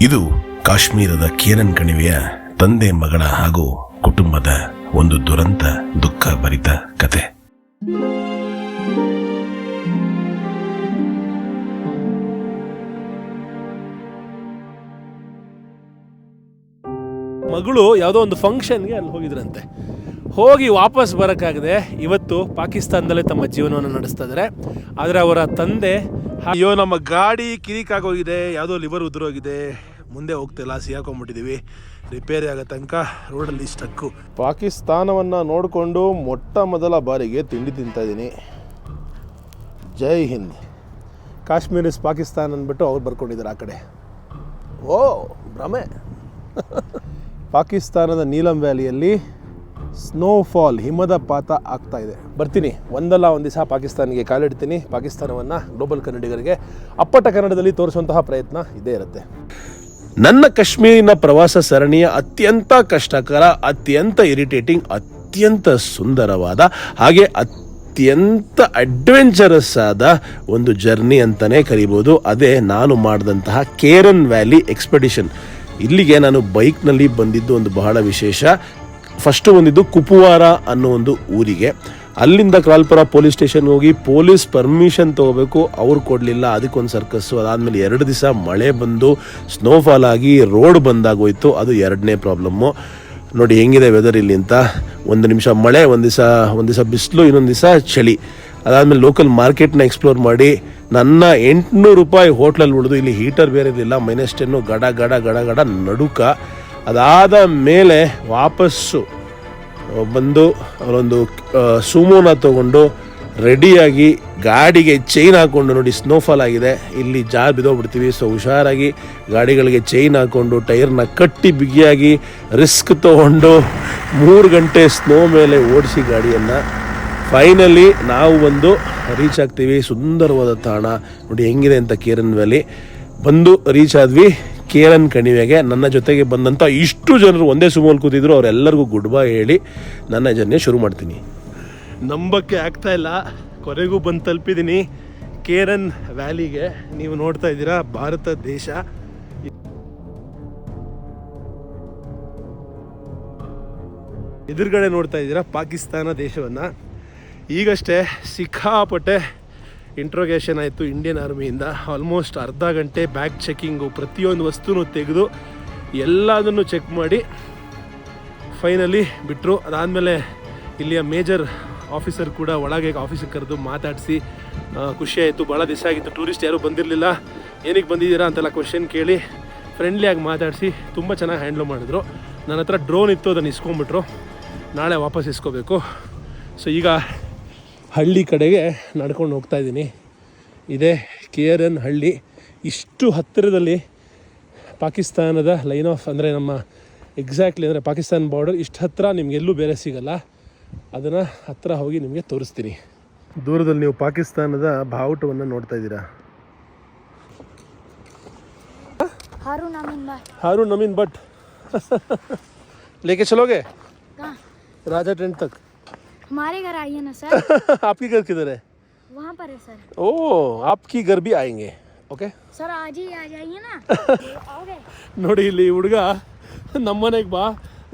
ಇದು ಕಾಶ್ಮೀರದ ಕೇರನ್ ಕಣಿವೆಯ ತಂದೆ ಮಗಳ ಹಾಗೂ ಕುಟುಂಬದ ಒಂದು ದುರಂತ ದುಃಖ ಭರಿತ ಕತೆ. ಮಗಳು ಯಾವುದೋ ಒಂದು ಫಂಕ್ಷನ್ಗೆ ಅಲ್ಲಿ ಹೋಗಿದ್ರಂತೆ. ಹೋಗಿ ವಾಪಸ್ ಬರೋಕ್ಕಾಗದೆ ಇವತ್ತು ಪಾಕಿಸ್ತಾನದಲ್ಲೇ ತಮ್ಮ ಜೀವನವನ್ನು ನಡೆಸ್ತಾ ಇದ್ದಾರೆ. ಆದರೆ ಅವರ ತಂದೆ, ಅಯ್ಯೋ ನಮ್ಮ ಗಾಡಿ ಕಿರಿಕಾಗೋಗಿದೆ, ಯಾವುದೋ ಲಿವರ್ ಉದುರೋಗಿದೆ, ಮುಂದೆ ಹೋಗ್ತಿಲ್ಲ, ಸಿಗಾಕೊಂಡ್ಬಿಟ್ಟಿದ್ದೀವಿ, ರಿಪೇರಿ ಆಗೋ ತನಕ ರೋಡಲ್ಲಿ ಸ್ಟಕ್ಕು. ಪಾಕಿಸ್ತಾನವನ್ನು ನೋಡಿಕೊಂಡು ಮೊಟ್ಟ ಮೊದಲ ಬಾರಿಗೆ ತಿಂಡಿ ತಿಂತಾಯಿದ್ದೀನಿ. ಜೈ ಹಿಂದ್. ಕಾಶ್ಮೀರ್ ಇಸ್ ಪಾಕಿಸ್ತಾನ್ ಅಂದ್ಬಿಟ್ಟು ಅವ್ರು ಬರ್ಕೊಂಡಿದ್ದಾರೆ ಆ ಕಡೆ. ಓ ಭ್ರಮೆ. ಪಾಕಿಸ್ತಾನದ ನೀಲಂ ವ್ಯಾಲಿಯಲ್ಲಿ ಸ್ನೋಫಾಲ್, ಹಿಮದ ಪಾತ ಆಗ್ತಾ ಇದೆ. ಬರ್ತೀನಿ, ಒಂದಲ್ಲ ಒಂದು ದಿವಸ ಪಾಕಿಸ್ತಾನಿಗೆ ಕಾಲಿಡ್ತೀನಿ. ಪಾಕಿಸ್ತಾನವನ್ನು ಗ್ಲೋಬಲ್ ಕನ್ನಡಿಗರಿಗೆ ಅಪ್ಪಟ ಕನ್ನಡದಲ್ಲಿ ತೋರಿಸುವಂತಹ ಪ್ರಯತ್ನ ಇದೇ ಇರುತ್ತೆ. ನನ್ನ ಕಾಶ್ಮೀರಿನ ಪ್ರವಾಸ ಸರಣಿಯ ಅತ್ಯಂತ ಕಷ್ಟಕರ, ಅತ್ಯಂತ ಇರಿಟೇಟಿಂಗ್, ಅತ್ಯಂತ ಸುಂದರವಾದ ಹಾಗೆ ಅತ್ಯಂತ ಅಡ್ವೆಂಚರಸ್ ಆದ ಒಂದು ಜರ್ನಿ ಅಂತಲೇ ಕರಿಬೋದು. ಅದೇ ನಾನು ಮಾಡಿದಂತಹ ಕೇರನ್ ವ್ಯಾಲಿ ಎಕ್ಸ್ಪೆಡಿಷನ್. ಇಲ್ಲಿಗೆ ನಾನು ಬೈಕ್ನಲ್ಲಿ ಬಂದಿದ್ದು ಒಂದು ಬಹಳ ವಿಶೇಷ. ಫಸ್ಟು ಬಂದಿದ್ದು ಕುಪುವಾರ ಅನ್ನೋ ಒಂದು ಊರಿಗೆ. ಅಲ್ಲಿಂದ ಕ್ರಾಲ್ಪುರ ಪೊಲೀಸ್ ಸ್ಟೇಷನ್ಗೆ ಹೋಗಿ ಪೊಲೀಸ್ ಪರ್ಮಿಷನ್ ತೊಗೋಬೇಕು, ಅವ್ರು ಕೊಡಲಿಲ್ಲ, ಅದಕ್ಕೊಂದು ಸರ್ಕಸ್ಸು. ಅದಾದಮೇಲೆ 2 ದಿವಸ ಮಳೆ ಬಂದು ಸ್ನೋಫಾಲ್ ಆಗಿ ರೋಡ್ ಬಂದಾಗೋಯ್ತು. ಅದು 2ನೇ ಪ್ರಾಬ್ಲಮ್ಮು. ನೋಡಿ ಹೆಂಗಿದೆ ವೆದರ್ ಇಲ್ಲಿ ಅಂತ. 1 ನಿಮಿಷ ಮಳೆ, ಒಂದು ದಿವಸ ಬಿಸಿಲು, ಇನ್ನೊಂದು ದಿವಸ ಚಳಿ. ಅದಾದಮೇಲೆ ಲೋಕಲ್ ಮಾರ್ಕೆಟ್ನ ಎಕ್ಸ್ಪ್ಲೋರ್ ಮಾಡಿ ನನ್ನ 800 ರೂಪಾಯಿ ಹೋಟ್ಲಲ್ಲಿ ಉಳಿದು, ಇಲ್ಲಿ ಹೀಟರ್ ಬೇರೆ ಇರಲಿಲ್ಲ, -10, ಗಡ ಗಡ ಗಡ ಗಡ ನಡುಕ. ಅದಾದ ಮೇಲೆ ವಾಪಸ್ಸು ಬಂದು ಅವರೊಂದು ಸುಮೋನ ತೊಗೊಂಡು ರೆಡಿಯಾಗಿ ಗಾಡಿಗೆ ಚೈನ್ ಹಾಕ್ಕೊಂಡು, ನೋಡಿ ಸ್ನೋಫಾಲ್ ಆಗಿದೆ, ಇಲ್ಲಿ ಜಾರ್ ಬಿದ್ದೋಗ್ಬಿಡ್ತೀವಿ, ಸೊ ಹುಷಾರಾಗಿ ಗಾಡಿಗಳಿಗೆ ಚೈನ್ ಹಾಕ್ಕೊಂಡು ಟೈರ್ನ ಕಟ್ಟಿ ಬಿಗಿಯಾಗಿ ರಿಸ್ಕ್ ತೊಗೊಂಡು 3 ಗಂಟೆ ಸ್ನೋ ಮೇಲೆ ಓಡಿಸಿ ಗಾಡಿಯನ್ನು ಫೈನಲಿ ನಾವು ಬಂದು ರೀಚ್ ಆಗ್ತೀವಿ. ಸುಂದರವಾದ ತಾಣ ನೋಡಿ ಹೆಂಗಿದೆ ಅಂತ ಕೇರನ್ ವ್ಯಾಲಿ. ಬಂದು ರೀಚ್ ಆದ್ವಿ ಕೇರನ್ ಕಣಿವೆಗೆ. ನನ್ನ ಜೊತೆಗೆ ಬಂದಂಥ ಇಷ್ಟು ಜನರು ಒಂದೇ ಸುಮೋಲ್ ಕೂತಿದ್ರು, ಅವರೆಲ್ಲರಿಗೂ ಗುಡ್ ಬೈ ಹೇಳಿ ನನ್ನ ಜರ್ನಿ ಶುರು ಮಾಡ್ತೀನಿ. ನಂಬಕ್ಕೆ ಆಗ್ತಾ ಇಲ್ಲ, ಕೊನೆಗೂ ಬಂದು ತಲುಪಿದ್ದೀನಿ ಕೇರನ್ ವ್ಯಾಲಿಗೆ. ನೀವು ನೋಡ್ತಾ ಇದ್ದೀರಾ ಭಾರತ ದೇಶ, ಎದುರುಗಡೆ ನೋಡ್ತಾ ಇದ್ದೀರಾ ಪಾಕಿಸ್ತಾನ ದೇಶವನ್ನು. ಈಗಷ್ಟೇ ಸಿಕ್ಕಾಪಟ್ಟೆ ಇಂಟ್ರೋಗೇಷನ್ ಆಯಿತು ಇಂಡಿಯನ್ ಆರ್ಮಿಯಿಂದ. ಆಲ್ಮೋಸ್ಟ್ ಅರ್ಧ ಗಂಟೆ ಬ್ಯಾಗ್ ಚೆಕ್ಕಿಂಗು, ಪ್ರತಿಯೊಂದು ವಸ್ತುನೂ ತೆಗೆದು ಎಲ್ಲದನ್ನು ಚೆಕ್ ಮಾಡಿ ಫೈನಲಿ ಬಿಟ್ಟರು. ಅದಾದಮೇಲೆ ಇಲ್ಲಿಯ ಮೇಜರ್ ಆಫೀಸರ್ ಕೂಡ ಒಳಗೆ ಆಫೀಸಿಗೆ ಕರೆದು ಮಾತಾಡಿಸಿ ಖುಷಿಯಾಯಿತು. ಭಾಳ ದಿವಸ ಆಗಿತ್ತು, ಟೂರಿಸ್ಟ್ ಯಾರೂ ಬಂದಿರಲಿಲ್ಲ, ಏನಕ್ಕೆ ಬಂದಿದ್ದೀರಾ ಅಂತೆಲ್ಲ ಕ್ವೆಶ್ಚನ್ ಕೇಳಿ ಫ್ರೆಂಡ್ಲಿಯಾಗಿ ಮಾತಾಡಿಸಿ ತುಂಬ ಚೆನ್ನಾಗಿ ಹ್ಯಾಂಡ್ಲ್ ಮಾಡಿದ್ರು. ನನ್ನ ಹತ್ರ ಡ್ರೋನ್ ಇತ್ತು, ಅದನ್ನು ಇಸ್ಕೊಂಡ್ಬಿಟ್ರು, ನಾಳೆ ವಾಪಸ್ ಇಸ್ಕೋಬೇಕು. ಸೊ ಈಗ ಹಳ್ಳಿ ಕಡೆಗೆ ನಡ್ಕೊಂಡು ಹೋಗ್ತಾ ಇದ್ದೀನಿ. ಇದೇ ಕೇರನ್ ಹಳ್ಳಿ. ಇಷ್ಟು ಹತ್ತಿರದಲ್ಲಿ ಪಾಕಿಸ್ತಾನದ ಲೈನ್ ಆಫ್, ಅಂದರೆ ನಮ್ಮ ಎಕ್ಸಾಕ್ಟ್ಲಿ ಅಂದರೆ ಪಾಕಿಸ್ತಾನ ಬಾರ್ಡರ್ ಇಷ್ಟು ಹತ್ತಿರ ನಿಮಗೆಲ್ಲೂ ಬೇರೆ ಸಿಗಲ್ಲ. ಅದನ್ನು ಹತ್ತಿರ ಹೋಗಿ ನಿಮಗೆ ತೋರಿಸ್ತೀನಿ. ದೂರದಲ್ಲಿ ನೀವು ಪಾಕಿಸ್ತಾನದ ಬಾವುಟವನ್ನು ನೋಡ್ತಾ ಇದ್ದೀರಾ. हारून अमीन भट्ट लेके चलोगे राजा टेंट तक? हमारे घर आइए ना सर. आपकी घर किधर है? वहाँ पर है सर. ओह, आपकी घर भी आएंगे. ओके सर, आज ही आ जाइए ना. आओगे? ನೋಡಿ ಇಲ್ಲಿ ಹುಡುಗ ನಮ್ಮನೆಗೆ ಬಾ,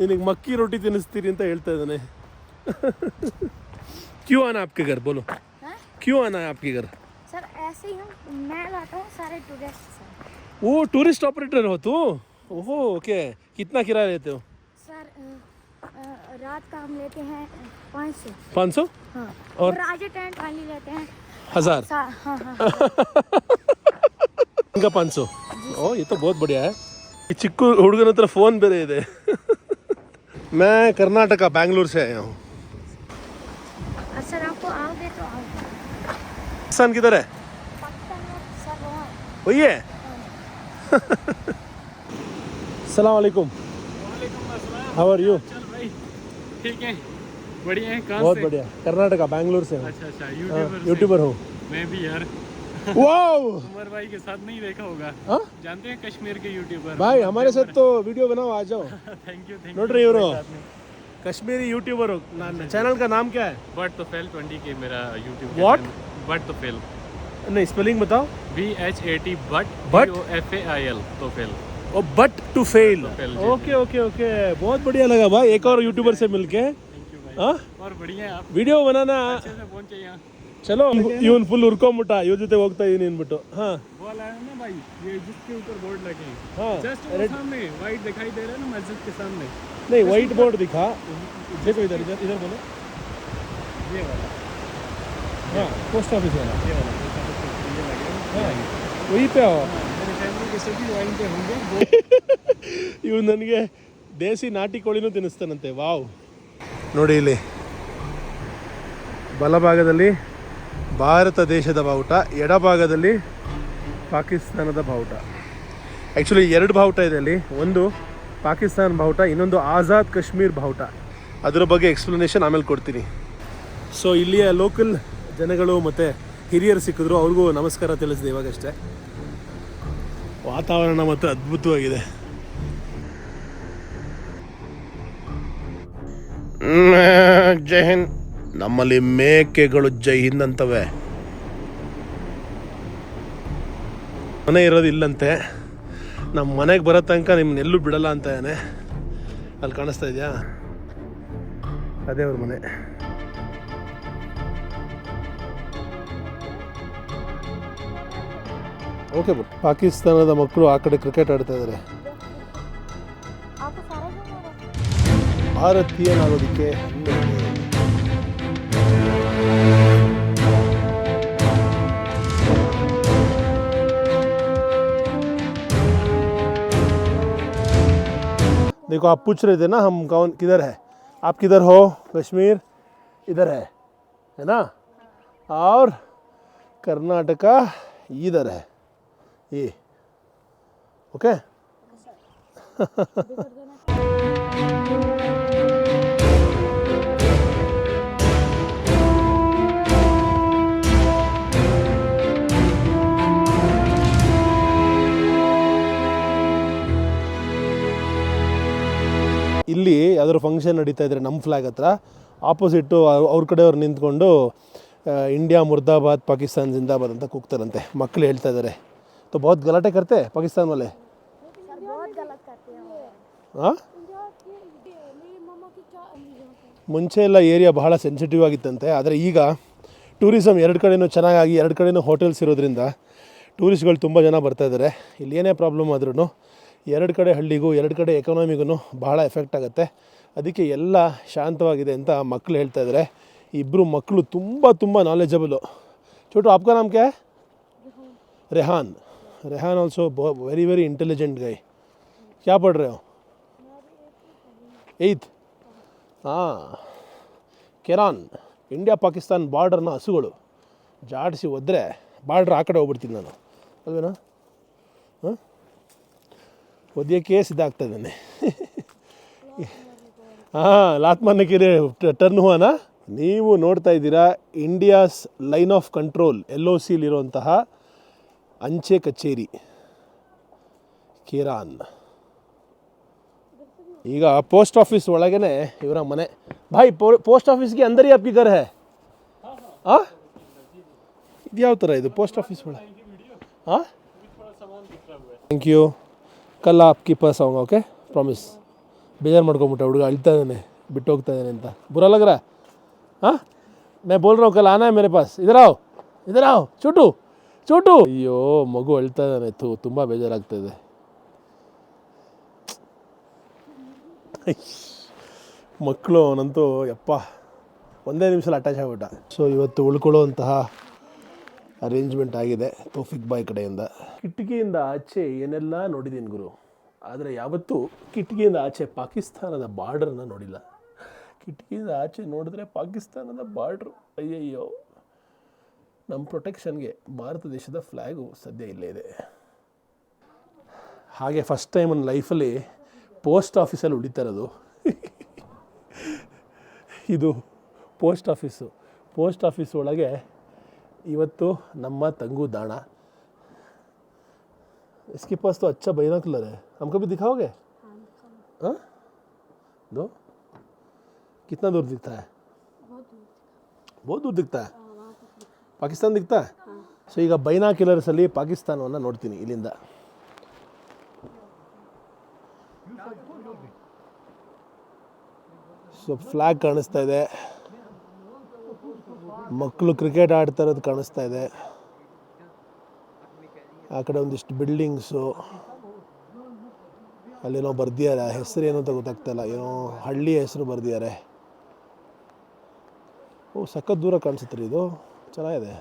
ನಿನಗೆ ಮಕ್ಕಿ ರೊಟ್ಟಿ ತಿನ್ನಿಸ್ತೀರಿ ಅಂತ ಹೇಳ್ತಾ ಇದ್ದಾನೆ. क्यों आना आपके घर, बोलो क्यों आना है आपके घर? सर ऐसे ही मैं लाता हूँ सारे टूरिस्ट सर. वो टूरिस्ट ऑपरेटर हो तू? ओहो ओके. कितना किराया लेते हो? सर रात का हम लेते हैं 500. हाँ. और राजा टेंट वाली लेते हैं 1000. हाँ हाँ. इनका 500. ओ ये तो बहुत बढ़िया है. चिक्कू हुಡುಗನ ಹತ್ರ ಫೋನ್ ಬೇರೆ ಇದೆ. मैं कर्नाटक बैंगलोर से आया हूँ. सर आपको आओगे तो आओ. पाकिस्तान किधर है? पाकिस्तान में सर वहाँ. वही है. अस्सलाम वालेकुम. How are you? ठीक है, बढ़िया है. कहाँ बहुत से? बढ़िया. कर्नाटक बैंगलोर से हूँ. अच्छा, यूट्यूबर हूँ. मैं भी यार वाओ उमर भाई के साथ नहीं देखा होगा. हाँ? जानते हैं कश्मीर के यूट्यूबर भाई हमारे साथ तो वीडियो बनाओ, आ जाओ. Thank you. ನೋಡ್ರಿ ಇವರು कश्मीरी यूट्यूबर. चैनल का नाम क्या है? बट तो फेल 20 के मेरा यूट्यूब. What? बट तो फेल. नहीं स्पेलिंग बताओ. BHAT but But? FAIL तो fail. But to fail fail, okay okay okay बहुत बढ़िया लगा भाई एक और यूट्यूबर से मिलके हाँ और बढ़िया है आप ವಿಡಿಯೋ बनाना अच्छे से पहुंचे यहाँ ಚಲೋ ಇವನ್ ಫುಲ್ ಹುರ್ಕೊಂಬಿಟ್ಟ ಇವ್ರ ಜೊತೆ ಹೋಗ್ತಾ ಇದೀನಿ ಅನ್ಬಿಟ್ಟು ಹಾ बॉल आया ना भाई ये जिसके ऊपर बोर्ड लगे हैं हाँ जस्ट सामने वाइट दिखाई दे रहा है ना मस्जिद के सामने नहीं व्हाइट बोर्ड दिखा देखो इधर इधर इधर बोलो ये वाला हाँ पोस्ट ऑफिस वाला ये वाला ये लगे हैं। हाँ वहीं पे आओ मेरे फैमिली के सभी वाइन पे होंगे ಇವ್ ನನಗೆ ದೇಸಿ ನಾಟಿ ಕೋಳಿನೂ ತಿನ್ನಿಸ್ತಾನಂತೆ ವಾವ್ ನೋಡಿ ಇಲ್ಲಿ ಬಲಭಾಗದಲ್ಲಿ ಭಾರತ ದೇಶದ ಬಾವುಟ ಎಡಭಾಗದಲ್ಲಿ ಪಾಕಿಸ್ತಾನದ ಬಾವುಟ ಆ್ಯಕ್ಚುಲಿ ಎರಡು ಬಾವುಟ ಇದೆ ಅಲ್ಲಿ ಒಂದು ಪಾಕಿಸ್ತಾನ ಬಾವುಟ ಇನ್ನೊಂದು ಆಜಾದ್ ಕಾಶ್ಮೀರ್ ಬಾವುಟ ಅದರ ಬಗ್ಗೆ ಎಕ್ಸ್ಪ್ಲನೇಷನ್ ಆಮೇಲೆ ಕೊಡ್ತೀನಿ ಸೊ ಇಲ್ಲಿಯ ಲೋಕಲ್ ಜನಗಳು ಮತ್ತು ಹಿರಿಯರು ಸಿಕ್ಕಿದ್ರು ಅವ್ರಿಗೂ ನಮಸ್ಕಾರ ತಿಳಿಸಿದೆ ಇವಾಗಷ್ಟೇ ವಾತಾವರಣ ಮಾತ್ರ ಅದ್ಭುತವಾಗಿದೆ ಜೈ ಹಿಂದ್ ನಮ್ಮಲ್ಲಿ ಮೇಕೆಗಳು ಜೈ ಹಿಂದ್ ಅಂತವೆ ಮನೆ ಇರೋದು ಇಲ್ಲಂತೆ ನಮ್ಮ ಮನೆಗೆ ಬರೋ ತನಕ ನಿಮ್ಮನ್ನೆಲ್ಲೂ ಬಿಡಲ್ಲ ಅಂತ ಏನೇ ಅಲ್ಲಿ ಕಾಣಿಸ್ತಾ ಇದೆಯಾ ಅದೇ ಅವ್ರ ಮನೆ ಓಕೆ ಬಟ್ ಪಾಕಿಸ್ತಾನದ ಮಕ್ಕಳು ಆ ಕಡೆ ಕ್ರಿಕೆಟ್ ಆಡ್ತಾ ಇದ್ದಾರೆ आपको सारा जो हो रहा ಭಾರತೀಯನಾಗೋದಕ್ಕೆ देखो आप पूछ रहे थे ना हम कौन किधर है आप किधर हो कश्मीर इधर है ना और कर्नाटका इधर है ये ओके ಇಲ್ಲಿ ಯಾವ್ದಾದ್ರು ಫಂಕ್ಷನ್ ನಡೀತಾ ಇದ್ರೆ ನಮ್ಮ ಫ್ಲ್ಯಾಗ್ ಹತ್ರ ಆಪೋಸಿಟ್ಟು ಅವ್ರ ಕಡೆಯವ್ರು ನಿಂತ್ಕೊಂಡು ಇಂಡಿಯಾ ಮುರ್ದಾಬಾದ್ ಪಾಕಿಸ್ತಾನ್ ಜಿಂದಾಬಾದ್ ಅಂತ ಕೂಗ್ತಾರಂತೆ ಮಕ್ಕಳು ಹೇಳ್ತಾ ಇದ್ದಾರೆ तो बहुत गलाटे करते हैं पाकिस्तान वाले सर बहुत गलत करते हैं हाँ मेरी मम्मा की क्या ಮುಂಚೆ ಎಲ್ಲ ಏರಿಯಾ ಬಹಳ ಸೆನ್ಸಿಟಿವ್ ಆಗಿತ್ತಂತೆ ಆದರೆ ಈಗ ಟೂರಿಸಮ್ ಎರಡು ಕಡೆನೂ ಚೆನ್ನಾಗಾಗಿ ಎರಡು ಕಡೆನೂ ಹೋಟೆಲ್ಸ್ ಇರೋದ್ರಿಂದ ಟೂರಿಸ್ಟ್ಗಳು ತುಂಬ ಜನ ಬರ್ತಾ ಇದ್ದಾರೆ ಇಲ್ಲಿ ಏನೇ ಪ್ರಾಬ್ಲಮ್ ಆದ್ರೂ ಎರಡು ಕಡೆ ಹಳ್ಳಿಗೂ ಎರಡು ಕಡೆ ಎಕಾನಮಿಗೂ ಬಹಳ ಎಫೆಕ್ಟ್ ಆಗುತ್ತೆ ಅದಕ್ಕೆ ಎಲ್ಲ ಶಾಂತವಾಗಿದೆ ಅಂತ ಮಕ್ಕಳು ಹೇಳ್ತಾ ಇದ್ದಾರೆ ಇಬ್ಬರು ಮಕ್ಕಳು ತುಂಬ ತುಂಬ ನಾಲೆಜಬಲು ಚೋಟು ಆಪ್ಕಾ ನಾಮ್ ಕ್ಯಾ Rehan Rehan also very very intelligent गाय क्या पढ़ रहे हो 8th ಹಾಂ ಕೆರಾನ್ ಇಂಡಿಯಾ ಪಾಕಿಸ್ತಾನ್ ಬಾರ್ಡರ್ನ ಹಸುಗಳು ಜಾಡಿಸಿ ಒದ್ರೆ ಬಾರ್ಡ್ರ್ ಆ ಕಡೆ ಹೋಗ್ಬಿಡ್ತೀನಿ ನಾನು ಅಲ್ವೇನಾ ಹಾಂ ಒದ್ಯಕ್ಕೆ ಸಿದ್ಧಾಗ್ತಾ ಇದ್ದಾನೆ ಹಾಂ ಲಾತ್ಮಾನ್ಯ ಕೆರೆ ಟರ್ನ್ ಹುವಾನ ನೀವು ನೋಡ್ತಾ ಇದ್ದೀರಾ India's line of control LOC ಇರುವಂತಹ ಅಂಚೆ ಕಚೇರಿ ಕಿರಾನ್ ಈಗ ಪೋಸ್ಟ್ ಆಫೀಸ್ ಒಳಗೇ ಇವರ ಮನೆ ಭಾಯ್ ಪೋಸ್ಟ್ ಆಫೀಸ್ಗೆ ಅಂದರ್ आपकी घर है ಹಾಂ ಇದು ಯಾವ ಥರ ಇದು ಪೋಸ್ಟ್ ಆಫೀಸ್ ಒಳಗೆ ಹಾಂ ಥ್ಯಾಂಕ್ ಯು ಕಲ್ आपके पास आऊँगा ओके प्रॉमिस ಬೇಜಾರು ಮಾಡ್ಕೊಂಬಿಟ್ಟ ಹುಡುಗ ಅಳ್ತಾ ಇದ್ದಾನೆ ಬಿಟ್ಟು ಹೋಗ್ತಾ ಇದ್ದಾನೆ ಅಂತ बुरा लग रहा है हाँ मैं बोल रहा हूँ कल आना है मेरे पास इधर आओ ಚೋಟು ಅಯ್ಯೋ ಮಗು ಅಳ್ತಾ ಇದ್ದಾನೆ ತುಂಬ ಬೇಜಾರಾಗ್ತಾಯಿದೆ ಮಕ್ಕಳು ಅವನಂತೂ ಯಪ್ಪ ಒಂದೇ ನಿಮಿಷದಲ್ಲಿ ಅಟ್ಯಾಚ್ ಆಗ್ಬಿಟ್ಟ ಸೊ ಇವತ್ತು ಉಳ್ಕೊಳ್ಳೋವಂತಹ ಅರೇಂಜ್ಮೆಂಟ್ ಆಗಿದೆ ತೌಫಿಕ್ ಬಾಯ್ ಕಡೆಯಿಂದ ಕಿಟಕಿಯಿಂದ ಆಚೆ ಏನೆಲ್ಲ ನೋಡಿದ್ದೀನಿ ಗುರು ಆದರೆ ಯಾವತ್ತೂ ಕಿಟಕಿಯಿಂದ ಆಚೆ ಪಾಕಿಸ್ತಾನದ ಬಾರ್ಡರ್ನ ನೋಡಿಲ್ಲ ಕಿಟಕಿಯಿಂದ ಆಚೆ ನೋಡಿದ್ರೆ ಪಾಕಿಸ್ತಾನದ ಬಾರ್ಡ್ರು ಅಯ್ಯಯ್ಯೋ ನಮ್ಮ ಪ್ರೊಟೆಕ್ಷನ್ಗೆ ಭಾರತ ದೇಶದ ಫ್ಲ್ಯಾಗು ಸದ್ಯ ಇಲ್ಲೇ ಇದೆ ಹಾಗೆ ಫಸ್ಟ್ ಟೈಮ್ ನನ್ನ ಲೈಫಲ್ಲಿ ಪೋಸ್ಟ್ ಆಫೀಸಲ್ಲಿ ಉಳಿತಾ ಇರೋದು ಇದು ಪೋಸ್ಟ್ ಆಫೀಸ್ ಒಳಗೆ ಇವತ್ತು ನಮ್ಮ ತಂಗು ದಾಣ इसके पास तो अच्छा बाइनोकुलर है हमको भी दिखाओगे हाँ दो कितना दूर दिखता है बहुत दूर दिखता है ಪಾಕಿಸ್ತಾನ ದಿಕ್ತಾ ಸೊ ಈಗ ಬೈನಾಕ್ಯುಲರ್ಸಲ್ಲಿ ಪಾಕಿಸ್ತಾನವನ್ನು ನೋಡ್ತೀನಿ ಇಲ್ಲಿಂದ ಸೊ ಫ್ಲ್ಯಾಗ್ ಕಾಣಿಸ್ತಾ ಇದೆ, ಮಕ್ಕಳು ಕ್ರಿಕೆಟ್ ಆಡ್ತಾ ಇರೋದು ಕಾಣಿಸ್ತಾ ಇದೆ. ಆ ಕಡೆ ಒಂದಿಷ್ಟು ಬಿಲ್ಡಿಂಗ್ಸು, ಅಲ್ಲೇನೋ ಬರ್ದಿದ್ದಾರೆ, ಹೆಸರು ಏನೋ ಅಂತ ಗೊತ್ತಾಗ್ತಾಯಿಲ್ಲ, ಏನೋ ಹಳ್ಳಿಯ ಹೆಸರು ಬರ್ದಿದ್ದಾರೆ. ಓ ಸಖತ್ ದೂರ ಕಾಣಿಸುತ್ತೆ ರೀ, ಇದು ಚೆನ್ನಾಗಿದೆ.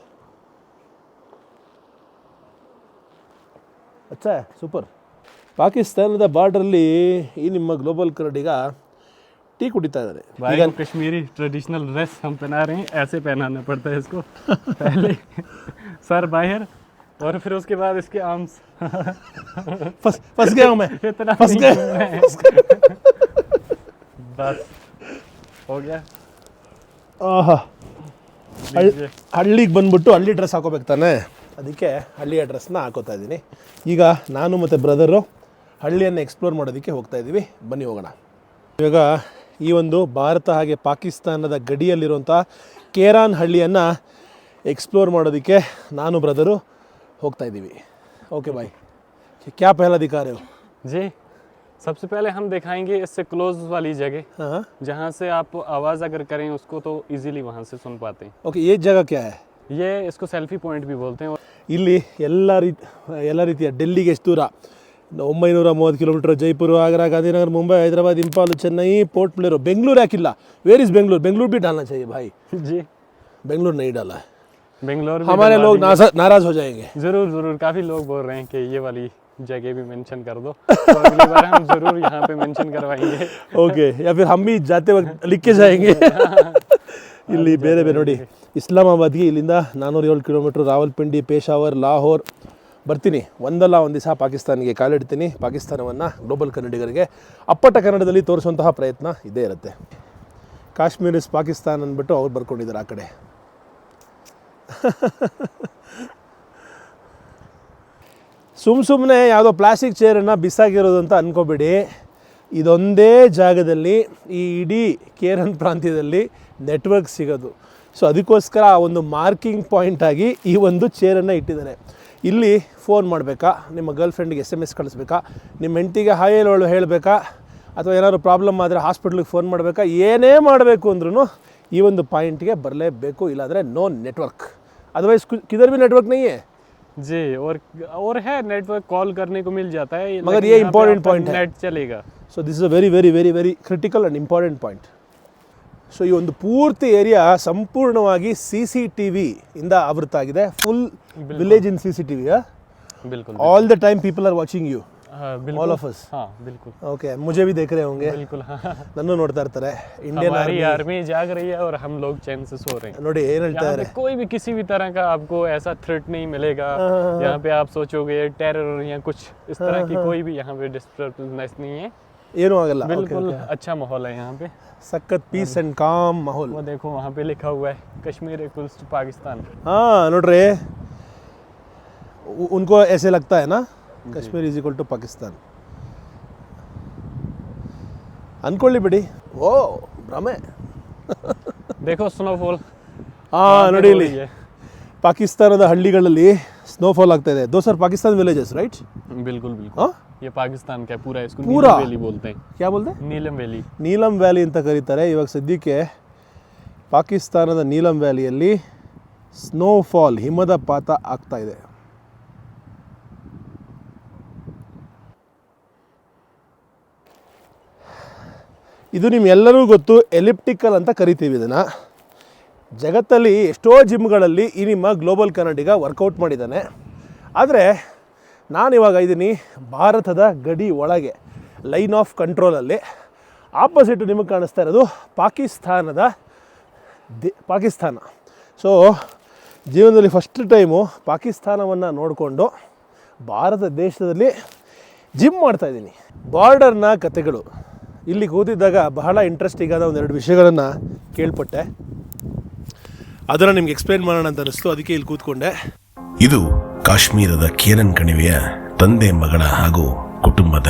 ಅಚ್ಚಾ ಸೂಪರ್. ಪಾಕಿಸ್ತಾನದ ಬಾರ್ಡ್ರಲ್ಲಿ ಈ ನಿಮ್ಮ ಗ್ಲೋಬಲ್ ಕನ್ನಡಿಗ ಟೀ ಕುಡಿತಾ ಇದ್ದಾರೆ. भाई को कश्मीरी ट्रेडिशनल ड्रेस हम पहना रहे हैं, ऐसे पहनाना पड़ता है इसको. पहले सर बाहर और फिर उसके बाद इसके आर्म्स. फंस गया हूँ मैं, इतना फंस गया. बस हो गया. ಆಹಾ, लीजिए. ಹಳ್ಳಿಗೆ ಬಂದ್ಬಿಟ್ಟು ಹಳ್ಳಿ ಡ್ರೆಸ್ ಹಾಕೋಬೇಕು ತಾನೆ, ಅದಕ್ಕೆ ಹಳ್ಳಿಯ ಡ್ರೆಸ್ನ ಹಾಕೋತಾ ಇದ್ದೀನಿ. ಈಗ ನಾನು ಮತ್ತು ಬ್ರದರು ಹಳ್ಳಿಯನ್ನು ಎಕ್ಸ್ಪ್ಲೋರ್ ಮಾಡೋದಕ್ಕೆ ಹೋಗ್ತಾ ಇದ್ದೀವಿ. ಬನ್ನಿ ಹೋಗೋಣ. ಇವಾಗ ಈ ಒಂದು ಭಾರತ ಹಾಗೆ ಪಾಕಿಸ್ತಾನದ ಗಡಿಯಲ್ಲಿರುವಂಥ ಕೇರಾನ್ ಹಳ್ಳಿಯನ್ನು ಎಕ್ಸ್ಪ್ಲೋರ್ ಮಾಡೋದಕ್ಕೆ ನಾನು ಬ್ರದರು ಹೋಗ್ತಾ ಇದ್ದೀವಿ. ಓಕೆ ಬಾಯ್, ಕ್ಯಾ ಪಹಲಾ ದಿಖಾ ರहे हो? जी सबसे पहले हम दिखाएंगे इससे क्लोज वाली जगह, हाँ जहाँ से आप आवाज़ अगर करें उसको तो इजीली वहाँ से सुन पाते हैं. ಓಕೆ, ये जगह क्या है? ये इसको सेल्फी पॉइंट भी बोलते हैं. ಇಲ್ಲಿ ಎಲ್ಲ ರೀತಿಯ ಡೆಲ್ಲಿಗೆ ಎಷ್ಟು ದೂರ? 930 ಕಿಲೋಮೀಟರ್. ಜೈಪುರ, ಆಗ್ರಾ, ಗಾಂಧಿನಗರ್, ಮುಂಬೈ, ಹೈದರಾಬಾದ್, ಇಂಪಾಲ್, ಚೆನ್ನೈ, ಪೋರ್ಟ್ ಬ್ಲೇರ್. ಬೆಂಗಳೂರು ಯಾಕಿಲ್ಲ? Where is Bengaluru? ಬೆಂಗಳೂರು भी डालना चाहिए भाई. जी बेंगलुरु नहीं डाला है, बेंगलोर हमारे लोग नाराज हो जाएंगे. जरूर जरूर, काफ़ी लोग बोल रहे हैं कि ये वाली जगह भी मेंशन कर दो, तो अगली बार हम जरूर यहाँ पे मेंशन करवाएंगे. ओके, या फिर हम भी जाते वक्त लिख के जाएंगे. ಇಲ್ಲಿ ಬೇರೆ ಬೇರೆ ನೋಡಿ, ಇಸ್ಲಾಮಾಬಾದ್ಗೆ ಇಲ್ಲಿಂದ 407 ಕಿಲೋಮೀಟ್ರ್, ರಾವಲ್ಪಿಂಡಿ, ಪೇಶಾವರ್, ಲಾಹೋರ್. ಬರ್ತೀನಿ, ಒಂದಲ್ಲ ಒಂದು ದಿವಸ ಪಾಕಿಸ್ತಾನಿಗೆ ಕಾಲಿಡ್ತೀನಿ. ಪಾಕಿಸ್ತಾನವನ್ನು ಗ್ಲೋಬಲ್ ಕನ್ನಡಿಗರಿಗೆ ಅಪ್ಪಟ ಕನ್ನಡದಲ್ಲಿ ತೋರಿಸುವಂತಹ ಪ್ರಯತ್ನ ಇದ್ದೇ ಇರುತ್ತೆ. ಕಾಶ್ಮೀರ್ ಇಸ್ ಪಾಕಿಸ್ತಾನ್ ಅಂದ್ಬಿಟ್ಟು ಅವ್ರು ಬರ್ಕೊಂಡಿದ್ದಾರೆ ಆ ಕಡೆ. ಸುಮ್ಮನೆ ಯಾವುದೋ ಪ್ಲಾಸ್ಟಿಕ್ ಚೇರನ್ನು ಬಿಸಾಗಿರೋದು ಅಂತ ಅಂದ್ಕೋಬೇಡಿ. ಇದೊಂದೇ ಜಾಗದಲ್ಲಿ ಈ ಇಡೀ ಕೇರನ್ ಪ್ರಾಂತ್ಯದಲ್ಲಿ ನೆಟ್ವರ್ಕ್ ಸಿಗೋದು. ಸೊ ಅದಕ್ಕೋಸ್ಕರ ಒಂದು ಮಾರ್ಕಿಂಗ್ ಪಾಯಿಂಟ್ ಆಗಿ ಈ ಒಂದು ಚೇರನ್ನು ಇಟ್ಟಿದ್ದಾರೆ. ಇಲ್ಲಿ ಫೋನ್ ಮಾಡಬೇಕಾ, ನಿಮ್ಮ ಗರ್ಲ್ ಫ್ರೆಂಡಿಗೆ SMS ಕಳಿಸ್ಬೇಕಾ, ನಿಮ್ಮ ಹೆಂಡತಿಗೆ ಹಾಯ್ ಹೇಳಬೇಕಾ, ಅಥವಾ ಏನಾದರೂ ಪ್ರಾಬ್ಲಮ್ ಆದರೆ ಹಾಸ್ಪಿಟ್ಲಿಗೆ ಫೋನ್ ಮಾಡಬೇಕಾ, ಏನೇ ಮಾಡಬೇಕು ಅಂದ್ರೂ ಈ ಒಂದು ಪಾಯಿಂಟ್ಗೆ ಬರಲೇಬೇಕು, ಇಲ್ಲಾಂದರೆ ನೋ ನೆಟ್ವರ್ಕ್. ಅದರ್ವೈಸ್ किधर भी नेटवर्क नहीं है जी. और है नेटवर्क, कॉल करने को मिल जाता है, मगर लेकिन ये यहाँ पे important आपका point है. नेट चलेगा. So this is a very very very very critical and important point. So ಈ ಒಂದು ಪೂರ್ತಿ ಏರಿಯಾ ಸಂಪೂರ್ಣವಾಗಿ CCTV ಇಂದ ಆವೃತ ಆಗಿದೆ. Full village in CCTV. बिल्कुल all the time people are watching you, बिल्कुल. All of us. हाँ बिल्कुल. ओके, मुझे भी देख रहे होंगे, बिल्कुल. हाँ, नन्नू ನೋಡ್ತಾ ಇರ್ತಾರೆ. ಇಂಡಿಯನ್ हमारी आर्मी जाग रही है और हम लोग चैन से सो रहे हैं. ನೋಡಿ ಏನು ಹೇಳ್ತಾ यहाँ ಇದ್ದಾರೆ. पे कोई भी किसी भी तरह का आपको ऐसा थ्रेट नहीं मिलेगा. यहाँ पे आप सोचोगे टेरर या कुछ इस तरह की कोई भी यहाँ पे डिस्टर्बेंस नहीं है. ಏನೂ ಆಗಲ್ಲ. बिल्कुल अच्छा माहौल है यहाँ पे. ಸಖತ್ ಪೀಸ್ ಆ್ಯಂಡ್ ಕಾಮ್ ಮಾಹೌಲ್. वो देखो वहाँ पे लिखा हुआ है कश्मीर इक्वल्स टू पाकिस्तान. हाँ ನೋಡ್ರಿ, उनको ऐसे लगता है ना, Kashmir is equal to Pakistan. ಅನ್ಕೊಳ್ಳಿ ಬಿಡಿ. ಓ ಭ್ರಮೆ. देखो स्नोफॉल. ಹಾಂ ನೋಡಿ, ಇಲ್ಲಿ ಪಾಕಿಸ್ತಾನದ ಹಳ್ಳಿಗಳಲ್ಲಿ ಸ್ನೋಫಾಲ್ ಆಗ್ತಾ ಇದೆ. Those are Pakistan villages right? बिल्कुल बिल्कुल. हाँ? ये पाकिस्तान का पूरा, इसको पूरा? नीलम वैली बोलते हैं. ಕ್ಯಾ ಬೋಲ್ದೆ? नीलम वैली. ನೀಲಂ ವ್ಯಾಲಿ ಅಂತ ಕರೀತಾರೆ. ಇವಾಗ ಸದ್ಯಕ್ಕೆ ಪಾಕಿಸ್ತಾನದ ನೀಲಂ ವ್ಯಾಲಿಯಲ್ಲಿ ಸ್ನೋಫಾಲ್, ಹಿಮದ ಪಾತ ಆಗ್ತಾ ಇದೆ. ಇದು ನಿಮ್ಗೆಲ್ಲರಿಗೂ ಗೊತ್ತು, ಎಲಿಪ್ಟಿಕಲ್ ಅಂತ ಕರಿತೀವಿ ಇದನ್ನು. ಜಗತ್ತಲ್ಲಿ ಎಷ್ಟೋ ಜಿಮ್ಗಳಲ್ಲಿ ಈ ನಿಮ್ಮ ಗ್ಲೋಬಲ್ ಕನ್ನಡಿಗ ವರ್ಕೌಟ್ ಮಾಡಿದ್ದಾನೆ. ಆದರೆ ನಾನಿವಾಗ ಇದ್ದೀನಿ ಭಾರತದ ಗಡಿ ಒಳಗೆ, ಲೈನ್ ಆಫ್ ಕಂಟ್ರೋಲಲ್ಲಿ. ಆಪೋಸಿಟ್ ನಿಮಗೆ ಕಾಣಿಸ್ತಾ ಇರೋದು ಪಾಕಿಸ್ತಾನ. ಸೊ ಜೀವನದಲ್ಲಿ ಫಸ್ಟ್ ಟೈಮು ಪಾಕಿಸ್ತಾನವನ್ನು ನೋಡಿಕೊಂಡು ಭಾರತ ದೇಶದಲ್ಲಿ ಜಿಮ್ ಮಾಡ್ತಾಯಿದ್ದೀನಿ. ಬಾರ್ಡರ್ನ ಕತೆಗಳು ಇಲ್ಲಿ ಕೂತಿದ್ದಾಗ ಬಹಳ ಇಂಟ್ರೆಸ್ಟಿಂಗ್ ಆದ ಒಂದೆರಡು ವಿಷಯಗಳನ್ನು ಕೇಳ್ಪಟ್ಟೆ. ಅದನ್ನು ನಿಮ್ಗೆ ಎಕ್ಸ್ಪ್ಲೇನ್ ಮಾಡೋಣ ಅಂತ ಅನಿಸ್ತು, ಅದಕ್ಕೆ ಇಲ್ಲಿ ಕೂತ್ಕೊಂಡೆ. ಇದು ಕಾಶ್ಮೀರದ ಕೇರನ್ ಕಣಿವೆಯ ತಂದೆ ಮಗಳ ಹಾಗೂ ಕುಟುಂಬದ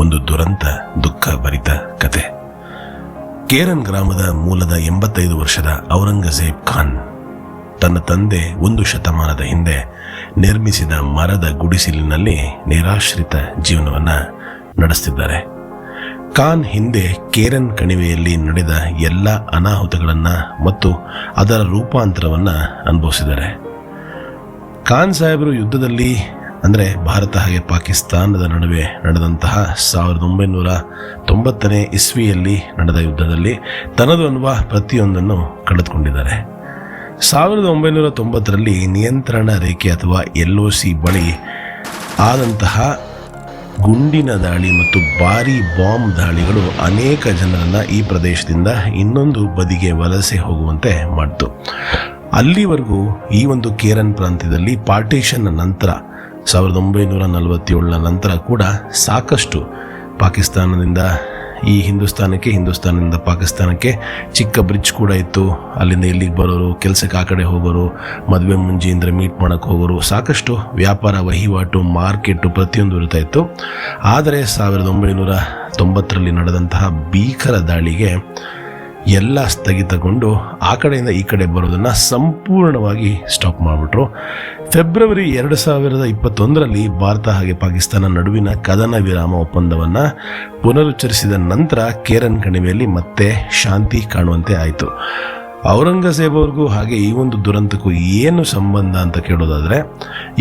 ಒಂದು ದುರಂತ ದುಃಖ ಭರಿತ ಕತೆ. ಕೇರನ್ ಗ್ರಾಮದ ಮೂಲದ 85 ವರ್ಷದ ಔರಂಗಜೇಬ್ ಖಾನ್ ತನ್ನ ತಂದೆ 1 ಶತಮಾನದ ಹಿಂದೆ ನಿರ್ಮಿಸಿದ ಮರದ ಗುಡಿಸಿಲಿನಲ್ಲಿ ನಿರಾಶ್ರಿತ ಜೀವನವನ್ನು ನಡೆಸ್ತಿದ್ದಾರೆ. ಖಾನ್ ಹಿಂದೆ ಕೇರನ್ ಕಣಿವೆಯಲ್ಲಿ ನಡೆದ ಎಲ್ಲ ಅನಾಹುತಗಳನ್ನು ಮತ್ತು ಅದರ ರೂಪಾಂತರವನ್ನು ಅನುಭವಿಸಿದ್ದಾರೆ. ಖಾನ್ ಸಾಹೇಬರು ಯುದ್ಧದಲ್ಲಿ ಅಂದರೆ ಭಾರತ ಹಾಗೆ ಪಾಕಿಸ್ತಾನದ ನಡುವೆ ನಡೆದಂತಹ 1990ನೇ ಇಸ್ವಿಯಲ್ಲಿ ನಡೆದ ಯುದ್ಧದಲ್ಲಿ ತನ್ನದು ಅನ್ನುವ ಪ್ರತಿಯೊಂದನ್ನು ಕಳೆದುಕೊಂಡಿದ್ದಾರೆ. 1990ರಲ್ಲಿ ನಿಯಂತ್ರಣ ರೇಖೆ ಅಥವಾ LOC ಬಳಿ ಆದಂತಹ ಗುಂಡಿನ ದಾಳಿ ಮತ್ತು ಭಾರೀ ಬಾಂಬ್ ದಾಳಿಗಳು ಅನೇಕ ಜನರನ್ನು ಈ ಪ್ರದೇಶದಿಂದ ಇನ್ನೊಂದು ಬದಿಗೆ ವಲಸೆ ಹೋಗುವಂತೆ ಮಾಡಿತು. ಅಲ್ಲಿವರೆಗೂ ಈ ಒಂದು ಕೇರನ್ ಪ್ರಾಂತ್ಯದಲ್ಲಿ ಪಾರ್ಟಿಷನ್ನ ನಂತರ 1947ರ ನಂತರ ಕೂಡ ಸಾಕಷ್ಟು ಪಾಕಿಸ್ತಾನದಿಂದ ಈ ಹಿಂದೂಸ್ತಾನದಿಂದ ಪಾಕಿಸ್ತಾನಕ್ಕೆ ಚಿಕ್ಕ ಬ್ರಿಡ್ಜ್ ಕೂಡ ಇತ್ತು. ಅಲ್ಲಿಂದ ಇಲ್ಲಿಗೆ ಬರೋರು, ಕೆಲಸಕ್ಕೆ ಆ ಕಡೆ ಹೋಗೋರು, ಮದುವೆ ಮುಂಜಿಯಿಂದ ಮೀಟ್ ಮಾಡೋಕ್ಕೆ ಹೋಗೋರು, ಸಾಕಷ್ಟು ವ್ಯಾಪಾರ ವಹಿವಾಟು, ಮಾರ್ಕೆಟು ಪ್ರತಿಯೊಂದು ಇರ್ತಾ ಇತ್ತು. ಆದರೆ 1990ರಲ್ಲಿ ನಡೆದಂತಹ ಭೀಕರ ದಾಳಿಗೆ ಎಲ್ಲ ಸ್ಥಗಿತಗೊಂಡು ಆ ಕಡೆಯಿಂದ ಈ ಕಡೆ ಬರೋದನ್ನು ಸಂಪೂರ್ಣವಾಗಿ ಸ್ಟಾಪ್ ಮಾಡಿಬಿಟ್ರು. ಫೆಬ್ರವರಿ 2021ರಲ್ಲಿ ಭಾರತ ಹಾಗೆ ಪಾಕಿಸ್ತಾನ ನಡುವಿನ ಕದನ ವಿರಾಮ ಒಪ್ಪಂದವನ್ನು ಪುನರುಚ್ಚರಿಸಿದ ನಂತರ ಕೇರನ್ ಕಣಿವೆಯಲ್ಲಿ ಮತ್ತೆ ಶಾಂತಿ ಕಾಣುವಂತೆ ಆಯಿತು. ಔರಂಗಜೇಬ್ ಅವ್ರಿಗೂ ಹಾಗೆ ಈ ಒಂದು ದುರಂತಕ್ಕೂ ಏನು ಸಂಬಂಧ ಅಂತ ಕೇಳೋದಾದರೆ,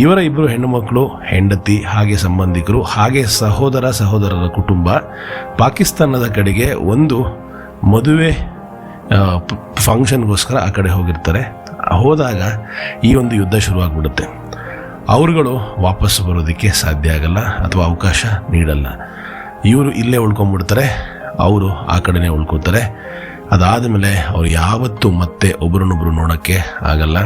ಇವರ ಇಬ್ಬರು ಹೆಣ್ಣುಮಕ್ಕಳು, ಹೆಂಡತಿ, ಹಾಗೆ ಸಂಬಂಧಿಕರು, ಹಾಗೆ ಸಹೋದರರ ಕುಟುಂಬ ಪಾಕಿಸ್ತಾನದ ಕಡೆಗೆ ಒಂದು ಮದುವೆ ಫಂಕ್ಷನ್ಗೋಸ್ಕರ ಆ ಕಡೆ ಹೋಗಿರ್ತಾರೆ. ಹೋದಾಗ ಈ ಒಂದು ಯುದ್ಧ ಶುರುವಾಗ್ಬಿಡುತ್ತೆ. ಅವರುಗಳು ವಾಪಸ್ಸು ಬರೋದಕ್ಕೆ ಸಾಧ್ಯ ಆಗಲ್ಲ ಅಥವಾ ಅವಕಾಶ ನೀಡಲ್ಲ. ಇವರು ಇಲ್ಲೇ ಉಳ್ಕೊಂಡ್ಬಿಡ್ತಾರೆ, ಅವರು ಆ ಕಡೆನೇ ಉಳ್ಕೋತಾರೆ. ಅದಾದ ಮೇಲೆ ಅವ್ರು ಯಾವತ್ತೂ ಮತ್ತೆ ಒಬ್ಬರನ್ನೊಬ್ಬರು ನೋಡೋಕ್ಕೆ ಆಗಲ್ಲ.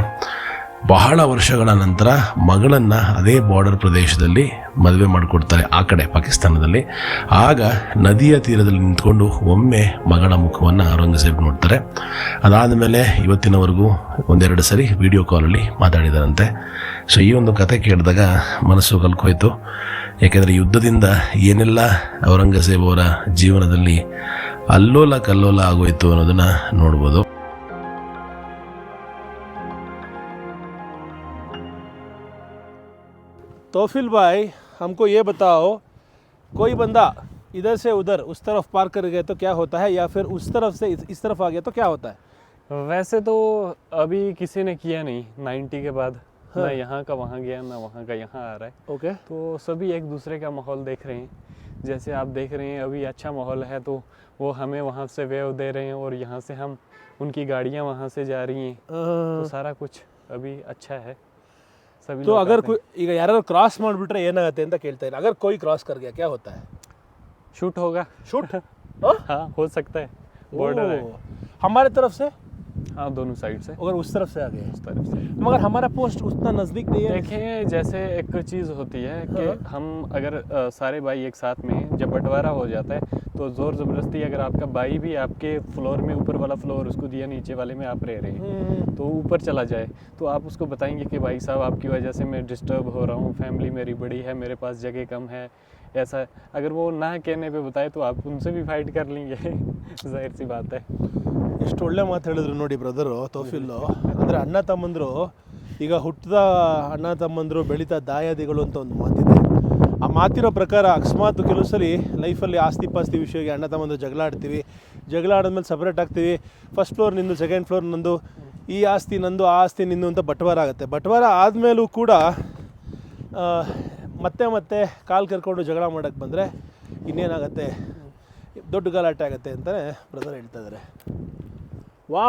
ಬಹಳ ವರ್ಷಗಳ ನಂತರ ಮಗಳನ್ನು ಅದೇ ಬಾರ್ಡರ್ ಪ್ರದೇಶದಲ್ಲಿ ಮದುವೆ ಮಾಡಿಕೊಡ್ತಾರೆ, ಆ ಕಡೆ ಪಾಕಿಸ್ತಾನದಲ್ಲಿ. ಆಗ ನದಿಯ ತೀರದಲ್ಲಿ ನಿಂತ್ಕೊಂಡು ಒಮ್ಮೆ ಮಗಳ ಮುಖವನ್ನು ಔರಂಗಜೇಬ್ ನೋಡ್ತಾರೆ. ಅದಾದ ಮೇಲೆ ಇವತ್ತಿನವರೆಗೂ ಒಂದೆರಡು ಸರಿ ವಿಡಿಯೋ ಕಾಲಲ್ಲಿ ಮಾತಾಡಿದಾರಂತೆ. ಸೊ ಈ ಒಂದು ಕತೆ ಕೇಳಿದಾಗ ಮನಸ್ಸು ಕಲ್ಕೋಯ್ತು. ಯಾಕೆಂದರೆ ಯುದ್ಧದಿಂದ ಏನೆಲ್ಲ ಔರಂಗಜೇಬ್ ಅವರ ಜೀವನದಲ್ಲಿ ಅಲ್ಲೋಲ ಕಲ್ಲೋಲ ಆಗೋಯ್ತು ಅನ್ನೋದನ್ನು ನೋಡ್ಬೋದು. तोफिल भाई, हमको ये बताओ, कोई बंदा इधर से उधर उस तरफ पार कर गया तो क्या होता है, या फिर उस तरफ से इस तरफ आ गया तो क्या होता है? वैसे तो अभी किसी ने किया नहीं 90 के बाद। हाँ। ना यहाँ का वहाँ गया, ना वहाँ का यहाँ आ रहा है। ओके, तो सभी एक दूसरे का माहौल देख रहे हैं। जैसे आप देख रहे हैं अभी अच्छा माहौल है, तो वो हमें वहाँ से वेव दे रहे हैं और यहाँ से हम उनकी गाड़ियाँ वहाँ से जा रही हैं। तो सारा कुछ अभी अच्छा है। सभी तो लोग अगर आते कोई ಈಗ ಯಾರು ಕ್ರಾಸ್ ಮಾಡಿಬಿಟ್ರೆ ಏನಾಗುತ್ತೆ ಅಂತ ಕೇಳ್ತಾ ಇಲ್ಲ. अगर कोई क्रॉस कर गया क्या होता है? हैं। शूट होगा। शूट? हाँ, हो सकता है। बॉर्डर है। हमारे तरफ से, हाँ, दोनों साइड से, अगर उस तरफ से आ गए, उस तरफ से। मगर हमारा पोस्ट उतना नज़दीक नहीं है. देखें, जैसे एक चीज़ होती है कि हम अगर सारे भाई एक साथ में जब बंटवारा हो जाता है तो ज़ोर ज़बरदस्ती अगर आपका भाई भी आपके फ्लोर में ऊपर वाला फ्लोर उसको दिया, नीचे वाले में आप रह रहे हैं, तो ऊपर चला जाए तो आप उसको बताएंगे कि भाई साहब आपकी वजह से मैं डिस्टर्ब हो रहा हूँ, फैमिली मेरी बड़ी है, मेरे पास जगह कम है, ऐसा। अगर वो ना कहने पे बताए तो आप उनसे भी फाइट कर लेंगे। जाहिर सी बात है। ಎಷ್ಟು ಒಳ್ಳೆ ಮಾತು ಹೇಳಿದ್ರು ನೋಡಿ ಬ್ರದರು ತೋಫಿಲ್ಲು. ಅಂದರೆ ಅಣ್ಣ ತಮ್ಮಂದರು, ಈಗ ಹುಟ್ಟಿದ ಅಣ್ಣ ತಮ್ಮಂದರು ಬೆಳೀತಾ ದಾಯಾದಿಗಳು ಅಂತ ಒಂದು ಮಾತಿದೆ. ಆ ಮಾತಿರೋ ಪ್ರಕಾರ ಅಕಸ್ಮಾತ್ ಕೆಲವು ಸಲ ಲೈಫಲ್ಲಿ ಆಸ್ತಿ ಪಾಸ್ತಿ ವಿಷಯಕ್ಕೆ ಅಣ್ಣ ತಮ್ಮಂದರು ಜಗಳ ಆಡ್ತೀವಿ. ಜಗಳ ಆಡಿದ್ಮೇಲೆ ಸಪ್ರೇಟ್ ಆಗ್ತೀವಿ. ಫಸ್ಟ್ ಫ್ಲೋರ್ ನಿಂದು, ಸೆಕೆಂಡ್ ಫ್ಲೋರ್ ನಂದು, ಈ ಆಸ್ತಿ ನಂದು, ಆ ಆಸ್ತಿ ನಿಂದು ಅಂತ ಬಟವಾರ ಆಗುತ್ತೆ. ಬಟವಾರ ಆದಮೇಲೂ ಕೂಡ ಮತ್ತೆ ಕಾಲು ಕರ್ಕೊಂಡು ಜಗಳ ಮಾಡೋಕ್ಕೆ ಬಂದರೆ ಇನ್ನೇನಾಗುತ್ತೆ, ದೊಡ್ಡ ಗಲಾಟೆ ಆಗುತ್ತೆ ಅಂತಲೇ ಬ್ರದರ್ ಹೇಳ್ತಾ ಇದ್ದಾರೆ. ವಾ,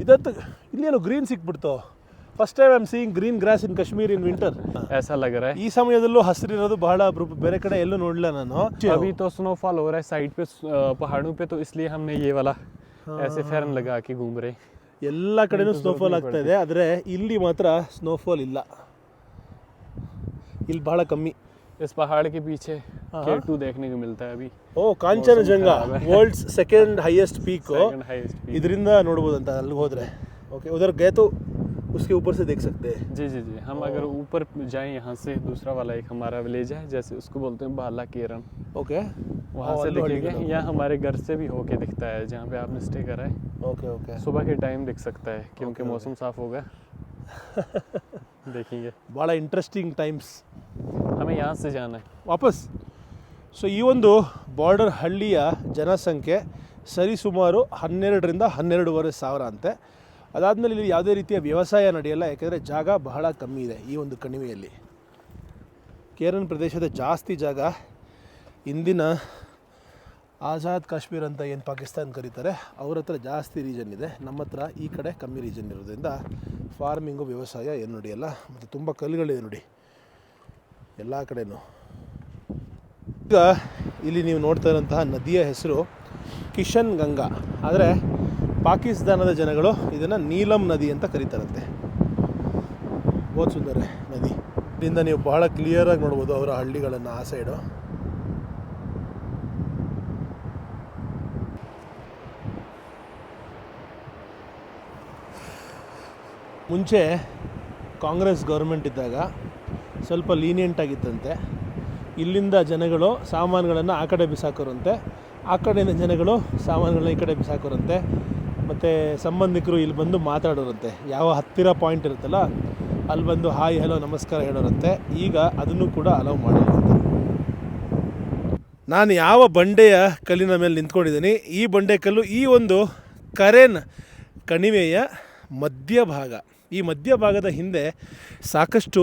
ಇದತ್ತು ಇಲ್ಲೇನು ಗ್ರೀನ್ ಸಿಕ್ಬಿಡ್ತು. First time I am seeing green grass in Kashmir in winter. ऐसा लग रहा है। ಈ ಸಮಯದಲ್ಲೂ ಹಸಿರಿರೋದು ಬಹಳ ಅಪರೂಪ. ಬೇರೆ ಕಡೆ ಎಲ್ಲೂ ನೋಡಲಿಲ್ಲ ನಾನು. अभी तो स्नोफॉल हो रहा है साइड पे, पहाड़ों पे, तो इसलिए हमने ये वाला ऐसे फैरन लगा के घूम रहे हैं। ಎಲ್ಲ ಕಡೆನೂ ಸ್ನೋಫಾಲ್ ಆಗ್ತಾ ಇದೆ, ಆದರೆ ಇಲ್ಲಿ ಮಾತ್ರ ಸ್ನೋಫಾಲ್ ಇಲ್ಲ. ಇಲ್ಲಿ ಬಹಳ ಕಮ್ಮಿ. इस पहाड़ के पीछे K2 देखने को मिलता है अभी। ಓ, ಕಾಂಚನಜಂಗಾ, ವರ್ಲ್ಡ್ಸ್ ಸೆಕೆಂಡ್ ಹೈಯೆಸ್ಟ್ ಪೀಕು. Second highest peak। ಇದರಿಂದ ನೋಡ್ಬೋದು ಅಂತ ಅಲ್ಲಿಗೆ ಹೋದರೆ. ಓಕೆ, ಉಧರ್ ಗए तो उसके ऊपर से देख सकते हैं. जी जी जी, हम अगर ऊपर जाएं यहाँ से, दूसरा वाला एक हमारा विलेज है, जैसे उसको बोलते हैं बाला केरन, ओके, वहाँ से दिखेगा, या हमारे घर से भी होके दिखता है जहाँ पे आपने स्टे करा है। Okay okay. सुबह के टाइम दिख सकता है क्योंकि मौसम साफ होगा। देखेंगे। बड़ा इंटरेस्टिंग टाइम्स. हमें यहाँ से जाना है। वापस ಸೊ ಈ ಒಂದು ಬಾರ್ಡರ್ ಹಳ್ಳಿಯ ಜನಸಂಖ್ಯೆ ಸರಿಸುಮಾರು 12ರಿಂದ 12,500 ಸಾವಿರ ಅಂತೆ. ಅದಾದಮೇಲೆ ಇಲ್ಲಿ ಯಾವುದೇ ರೀತಿಯ ವ್ಯವಸಾಯ ನಡೆಯಲ್ಲ, ಯಾಕೆಂದರೆ ಜಾಗ ಬಹಳ ಕಮ್ಮಿ ಇದೆ ಈ ಒಂದು ಕಣಿವೆಯಲ್ಲಿ. ಕೇರನ್ ಪ್ರದೇಶದ ಜಾಸ್ತಿ ಜಾಗ ಇಂದಿನ ಆಜಾದ್ ಕಾಶ್ಮೀರ್ ಅಂತ ಏನು ಪಾಕಿಸ್ತಾನ ಕರೀತಾರೆ ಅವ್ರ ಹತ್ರ ಜಾಸ್ತಿ ರೀಜನ್ ಇದೆ. ನಮ್ಮ ಹತ್ರ ಈ ಕಡೆ ಕಮ್ಮಿ ರೀಜನ್ ಇರೋದ್ರಿಂದ ಫಾರ್ಮಿಂಗು ವ್ಯವಸಾಯ ಏನು ನಡೆಯಲ್ಲ. ಮತ್ತು ತುಂಬ ಕಲ್ಲುಗಳಿದೆ ನೋಡಿ ಎಲ್ಲ ಕಡೆನೂ. ಈಗ ಇಲ್ಲಿ ನೀವು ನೋಡ್ತಾ ಇರೋಂತಹ ನದಿಯ ಹೆಸರು ಕಿಶನ್ ಗಂಗಾ, ಆದರೆ ಪಾಕಿಸ್ತಾನದ ಜನಗಳು ಇದನ್ನು ನೀಲಂ ನದಿ ಅಂತ ಕರೀತಾರಂತೆ. ಬಹುತ್ ಸುಂದರ ನದಿ. ಇದರಿಂದ ನೀವು ಬಹಳ ಕ್ಲಿಯರಾಗಿ ನೋಡ್ಬೋದು ಅವರ ಹಳ್ಳಿಗಳನ್ನು ಆ ಸೈಡು. ಮುಂಚೆ ಕಾಂಗ್ರೆಸ್ ಗೌರ್ಮೆಂಟ್ ಇದ್ದಾಗ ಸ್ವಲ್ಪ ಲೀನಿಯೆಂಟ್ ಆಗಿತ್ತಂತೆ. ಇಲ್ಲಿಂದ ಜನಗಳು ಸಾಮಾನುಗಳನ್ನು ಆ ಕಡೆ ಬಿಸಾಕೋರಂತೆ, ಆ ಕಡೆಯಿಂದ ಜನಗಳು ಸಾಮಾನುಗಳನ್ನ ಈ ಕಡೆ ಬಿಸಾಕೋರಂತೆ. ಮತ್ತು ಸಂಬಂಧಿಕರು ಇಲ್ಲಿ ಬಂದು ಮಾತಾಡೋರಂತೆ. ಯಾವ ಹತ್ತಿರ ಪಾಯಿಂಟ್ ಇರುತ್ತಲ್ಲ ಅಲ್ಲಿ ಬಂದು ಹಾಯ್ ಹಲೋ ನಮಸ್ಕಾರ ಹೇಳೋರಂತೆ. ಈಗ ಅದನ್ನು ಕೂಡ ಅಲೌ ಮಾಡಿಲ್ಲ ಅಂತ. ನಾನು ಯಾವ ಬಂಡೆಯ ಕಲ್ಲಿನ ಮೇಲೆ ನಿಂತ್ಕೊಂಡಿದ್ದೀನಿ, ಈ ಬಂಡೆ ಕಲ್ಲು ಈ ಒಂದು ಕರೇನ್ ಕಣಿವೆಯ ಮಧ್ಯಭಾಗ. ಈ ಮಧ್ಯಭಾಗದ ಹಿಂದೆ ಸಾಕಷ್ಟು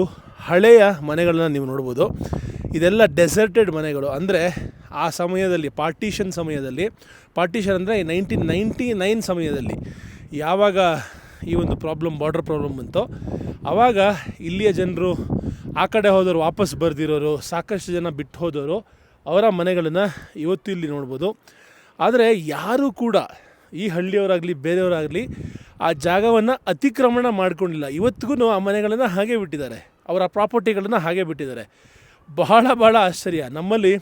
ಹಳೆಯ ಮನೆಗಳನ್ನ ನೀವು ನೋಡ್ಬೋದು. ಇದೆಲ್ಲ ಡೆಸರ್ಟೆಡ್ ಮನೆಗಳು. ಅಂದರೆ ಆ ಸಮಯದಲ್ಲಿ ಪಾರ್ಟಿಷನ್ ಅಂದರೆ 1999 ಸಮಯದಲ್ಲಿ ಯಾವಾಗ ಈ ಒಂದು ಬಾರ್ಡರ್ ಪ್ರಾಬ್ಲಮ್ ಬಂತೋ ಆವಾಗ ಇಲ್ಲಿಯ ಜನರು ಆ ಕಡೆ ಹೋದವರು ವಾಪಸ್ ಬರ್ದಿರೋರು, ಸಾಕಷ್ಟು ಜನ ಬಿಟ್ಟು ಹೋದವರು ಅವರ ಮನೆಗಳನ್ನು ಇವತ್ತು ಇಲ್ಲಿ ನೋಡ್ಬೋದು. ಆದರೆ ಯಾರೂ ಕೂಡ ಈ ಹಳ್ಳಿಯವರಾಗಲಿ ಬೇರೆಯವರಾಗಲಿ ಆ ಜಾಗವನ್ನು ಅತಿಕ್ರಮಣ ಮಾಡ್ಕೊಂಡಿಲ್ಲ. ಇವತ್ತಿಗೂ ಆ ಮನೆಗಳನ್ನು ಹಾಗೆ ಬಿಟ್ಟಿದ್ದಾರೆ, ಅವರ ಪ್ರಾಪರ್ಟಿಗಳನ್ನು ಹಾಗೆ ಬಿಟ್ಟಿದ್ದಾರೆ. ಬಹಳ ಆಶ್ಚರ್ಯ. ನಮ್ಮಲ್ಲಿ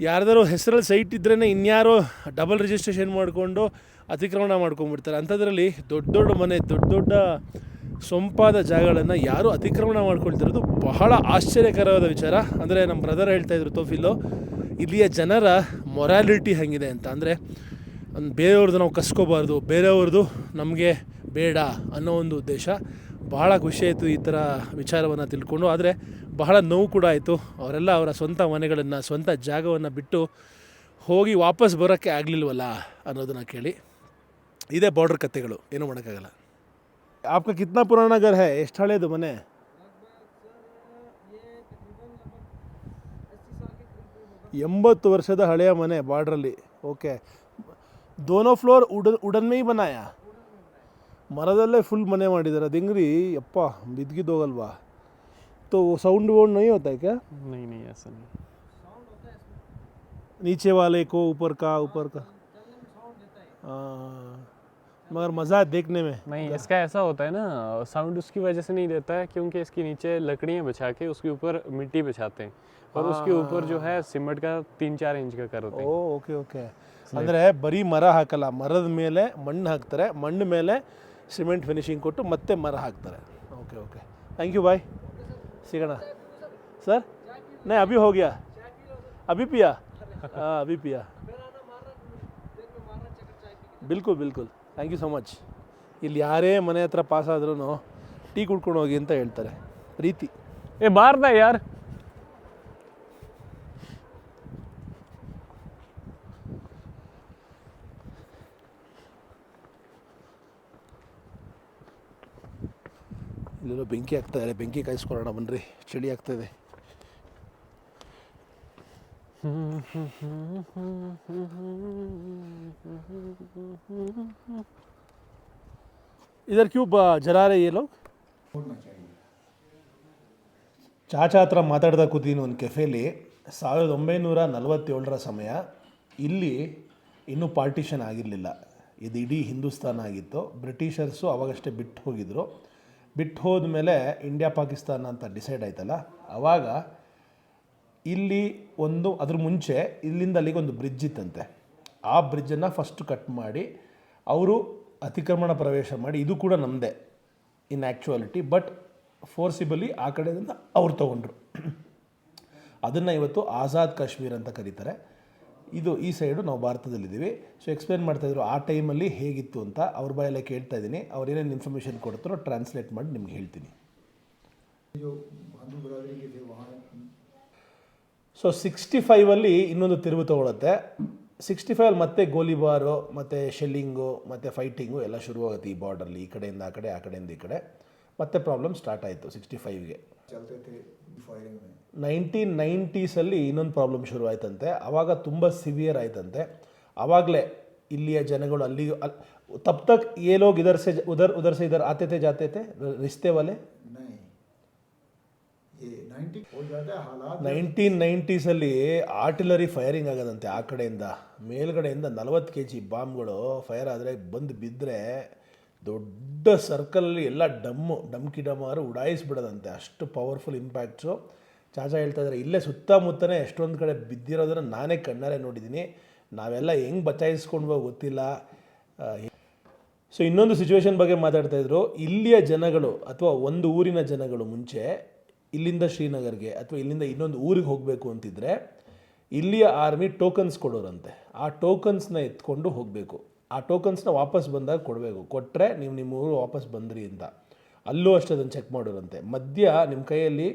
ಯಾರ್ದಾರು ಹೆಸರಲ್ಲಿ ಸೈಟ್ ಇದ್ರೇ ಇನ್ಯಾರೋ ಡಬಲ್ ರಿಜಿಸ್ಟ್ರೇಷನ್ ಮಾಡಿಕೊಂಡು ಅತಿಕ್ರಮಣ ಮಾಡ್ಕೊಂಡ್ಬಿಡ್ತಾರೆ. ಅಂಥದ್ರಲ್ಲಿ ದೊಡ್ಡ ಮನೆ ದೊಡ್ಡ ಸೊಂಪಾದ ಜಾಗಗಳನ್ನು ಯಾರು ಅತಿಕ್ರಮಣ ಮಾಡ್ಕೊಳ್ತಿರೋದು ಬಹಳ ಆಶ್ಚರ್ಯಕರವಾದ ವಿಚಾರ. ಅಂದರೆ ನಮ್ಮ ಬ್ರದರ್ ಹೇಳ್ತಾಯಿದ್ರು ತೋಫಿಲು, ಇಲ್ಲಿಯ ಜನರ ಮೊರಾಲಿಟಿ ಹೇಗಿದೆ ಅಂತ. ಅಂದರೆ ಬೇರೆಯವ್ರದ್ದು ನಾವು ಕಸ್ಕೋಬಾರ್ದು, ಬೇರೆಯವ್ರದ್ದು ನಮಗೆ ಬೇಡ ಅನ್ನೋ ಒಂದು ಉದ್ದೇಶ. ಬಹಳ ಖುಷಿಯಾಯಿತು ಈ ಥರ ವಿಚಾರವನ್ನು ತಿಳ್ಕೊಂಡು. ಆದರೆ ಬಹಳ ನೋವು ಕೂಡ ಆಯಿತು. ಅವರೆಲ್ಲ ಅವರ ಸ್ವಂತ ಮನೆಗಳನ್ನು ಸ್ವಂತ ಜಾಗವನ್ನು ಬಿಟ್ಟು ಹೋಗಿ ವಾಪಸ್ ಬರೋಕ್ಕೆ ಆಗಲಿಲ್ವಲ್ಲ ಅನ್ನೋದನ್ನು ಕೇಳಿ. ಇದೇ ಬಾರ್ಡರ್ ಕಥೆಗಳು, ಏನೂ ಮಾಡೋಕ್ಕಾಗಲ್ಲ. ಆಪ್ಕ ಕಿತ್ನಾ ಪುರಾಣ ಘರ್ ಹೈ, ಎಷ್ಟು ಹಳೇದು ಮನೆ? 80 ವರ್ಷದ ಹಳೆಯ ಮನೆ ಬಾರ್ಡ್ರಲ್ಲಿ. ಓಕೆ, ದೋನೋ ಫ್ಲೋರ್ ಉಡನ್ ಮೇ ಬನಾಯ, ಮರದಲ್ಲೇ ಫುಲ್ ಮನೆ ಮಾಡಿದ್ದಾರೆ. ಅದು ಹೆಂಗ್ರಿ ಯಪ್ಪ, ಬಿದ್ಗಿದ್ದೋಗಲ್ವಾ? तो साउंड वोंड नहीं होता है क्या? नहीं ऐसा नहीं. नीचे वाले को ऊपर का मगर मज़ा है देखने में. नहीं, इसका ऐसा होता है ना, साउंड उसकी वजह से नहीं देता है क्योंकि इसके नीचे लकड़ियाँ बिछा के उसके ऊपर मिट्टी बिछाते हैं और उसके ऊपर जो है सीमेंट का 3-4 इंच का कर होते हैं. ಓಕೆ. ಅಂದರೆ ಬರೀ ಮರ ಹಾಕಲ್ಲ, ಮರದ ಮೇಲೆ ಮಣ್ಣು ಹಾಕ್ತಾರೆ, ಮಣ್ಣು ಮೇಲೆ ಸಿಮೆಂಟ್ ಫಿನಿಶಿಂಗ್ ಕೊಟ್ಟು ಮತ್ತೆ ಮರ ಹಾಕ್ತಾರೆ. ಓಕೆ, ಥ್ಯಾಂಕ್ ಯು, ಬಾಯ್, ಸಿಗೋಣ ಸರ್. नहीं अभी हो गया, अभी पिया. हाँ अभी पिया. ಬಿಲ್ಕುಲ್ ಥ್ಯಾಂಕ್ ಯು ಸೊ ಮಚ್. ಇಲ್ಲಿ ಯಾರೇ ಮನೆ ಹತ್ರ ಪಾಸ್ ಆದ್ರೂ ಟೀ ಕುಡ್ಕೊಂಡು ಹೋಗಿ ಅಂತ ಹೇಳ್ತಾರೆ. ಪ್ರೀತಿ. ए बाहर था यार. ಇಲ್ಲೆಲ್ಲೋ ಬೆಂಕಿ ಆಗ್ತಾಯಿದೆ, ಬೆಂಕಿ ಕಾಯಿಸ್ಕೊಳ್ಳೋಣ ಬನ್ನಿರಿ, ಚಳಿ ಆಗ್ತಾಯಿದೆ. इधर क्यों जला रहे ये लोग? ಚಾಚಾ ಹತ್ರ ಮಾತಾಡ್ತಾ ಕೂತೀನಿ ಒಂದು ಕೆಫೆಲಿ. 1947 ಸಮಯ. ಇಲ್ಲಿ ಇನ್ನೂ ಪಾರ್ಟಿಷನ್ ಆಗಿರಲಿಲ್ಲ, ಇದು ಇಡೀ ಹಿಂದೂಸ್ತಾನ ಆಗಿತ್ತು. ಬ್ರಿಟಿಷರ್ಸು ಅವಾಗಷ್ಟೇ ಬಿಟ್ಟು ಹೋಗಿದ್ರು. ಬಿಟ್ಟು ಹೋದ್ಮೇಲೆ ಇಂಡಿಯಾ ಪಾಕಿಸ್ತಾನ ಅಂತ ಡಿಸೈಡ್ ಆಯ್ತಲ್ಲ, ಆವಾಗ ಇಲ್ಲಿ ಅದ್ರ ಮುಂಚೆ ಇಲ್ಲಿಂದ ಅಲ್ಲಿಗೆ ಒಂದು ಬ್ರಿಡ್ಜ್ ಇತ್ತಂತೆ. ಆ ಬ್ರಿಡ್ಜನ್ನು ಫಸ್ಟ್ ಕಟ್ ಮಾಡಿ ಅವರು ಅತಿಕ್ರಮಣ ಪ್ರವೇಶ ಮಾಡಿ, ಇದು ಕೂಡ ನಮ್ಮದೇ ಇನ್ ಆ್ಯಕ್ಚುಯಾಲಿಟಿ, ಬಟ್ ಫೋರ್ಸಿಬಲಿ ಆ ಕಡೆಯಿಂದ ಅವ್ರು ತೊಗೊಂಡ್ರು. ಅದನ್ನು ಇವತ್ತು ಆಜಾದ್ ಕಾಶ್ಮೀರ್ ಅಂತ ಕರೀತಾರೆ. ಈ ಸೈಡು ನಾವು ಭಾರತದಲ್ಲಿದ್ದೀವಿ. ಸೊ ಎಕ್ಸ್ಪ್ಲೇನ್ ಮಾಡ್ತಾಯಿದ್ರು ಆ ಟೈಮಲ್ಲಿ ಹೇಗಿತ್ತು ಅಂತ. ಅವ್ರ ಬಾಯಲ್ಲೇ ಕೇಳ್ತಾ ಇದ್ದೀನಿ, ಅವ್ರು ಏನೇನು ಇನ್ಫಾರ್ಮೇಷನ್ ಕೊಡ್ತಾರೋ ಟ್ರಾನ್ಸ್ಲೇಟ್ ಮಾಡಿ ನಿಮ್ಗೆ ಹೇಳ್ತೀನಿ. ಸೊ 65 ಇನ್ನೊಂದು ತಿರುವು ತೊಗೊಳುತ್ತೆ. 65 ಮತ್ತೆ ಗೋಲಿಬಾರು ಮತ್ತು ಶೆಲ್ಲಿಂಗು ಮತ್ತು ಫೈಟಿಂಗು ಎಲ್ಲ ಶುರುವಾಗುತ್ತೆ ಈ ಬಾರ್ಡ್ರಲ್ಲಿ, ಈ ಕಡೆಯಿಂದ ಆ ಕಡೆ, ಆ ಕಡೆಯಿಂದ ಈ ಕಡೆ. ಮತ್ತೆ ಪ್ರಾಬ್ಲಮ್ ಸ್ಟಾರ್ಟ್ ಆಯಿತು 65ಗೆ. 1990s ಇನ್ನೊಂದು ಪ್ರಾಬ್ಲಮ್ ಶುರು ಆಯ್ತಂತೆ. ಆವಾಗ ತುಂಬ ಸಿವಿಯರ್ ಆಯ್ತಂತೆ. ಆವಾಗಲೇ ಇಲ್ಲಿಯ ಜನಗಳು ಅಲ್ಲಿ तब तक ये लोग इधर से इधर आते थे जाते थे रिश्ते वाले. नहीं, ये 90 हो जाता है हालात. 1990s artillery firing ಆಗೋದಂತೆ. ಆ ಕಡೆಯಿಂದ ಮೇಲ್ಗಡೆಯಿಂದ 40 kg ಬಾಂಬ್ಗಳು ಫೈರ್ ಆದರೆ ಬಂದು ಬಿದ್ದರೆ ದೊಡ್ಡ ಸರ್ಕಲಲ್ಲಿ ಎಲ್ಲ ಡಮ್ಕಿ ಡಮಾರು ಉಡಾಯಿಸ್ಬಿಡೋದಂತೆ. ಅಷ್ಟು ಪವರ್ಫುಲ್ ಇಂಪ್ಯಾಕ್ಟ್ಸು. ಚಾಚಾ ಹೇಳ್ತಾ ಇದ್ದಾರೆ ಇಲ್ಲೇ ಸುತ್ತಮುತ್ತನೇ ಎಷ್ಟೊಂದು ಕಡೆ ಬಿದ್ದಿರೋದನ್ನು ನಾನೇ ಕಣ್ಣಾರೆ ನೋಡಿದ್ದೀನಿ. ನಾವೆಲ್ಲ ಹೆಂಗೆ ಬಚಾಯಿಸ್ಕೊಂಡ್ವೋ ಗೊತ್ತಿಲ್ಲ. ಸೊ ಇನ್ನೊಂದು ಸಿಚುವೇಶನ್ ಬಗ್ಗೆ ಮಾತಾಡ್ತಾಯಿದ್ರು. ಇಲ್ಲಿಯ ಜನಗಳು ಅಥವಾ ಒಂದು ಊರಿನ ಜನಗಳು ಮುಂಚೆ ಇಲ್ಲಿಂದ ಶ್ರೀನಗರ್ಗೆ ಅಥವಾ ಇಲ್ಲಿಂದ ಇನ್ನೊಂದು ಊರಿಗೆ ಹೋಗಬೇಕು ಅಂತಿದ್ರೆ ಇಲ್ಲಿಯ ಆರ್ಮಿ ಟೋಕನ್ಸ್ ಕೊಡೋರಂತೆ. ಆ ಟೋಕನ್ಸ್ನ ಎತ್ಕೊಂಡು ಹೋಗಬೇಕು. ಆ ಟೋಕನ್ಸ್ನ ವಾಪಸ್ ಬಂದಾಗ ಕೊಡಬೇಕು. ಕೊಟ್ಟರೆ ನೀವು ನಿಮ್ಮ ಊರು ವಾಪಸ್ ಬಂದ್ರಿ ಅಂತ. ಅಲ್ಲೂ ಅಷ್ಟೇ ಅದನ್ನು ಚೆಕ್ ಮಾಡೋರಂತೆ. ಮಧ್ಯ ನಿಮ್ಮ ಕೈಯಲ್ಲಿ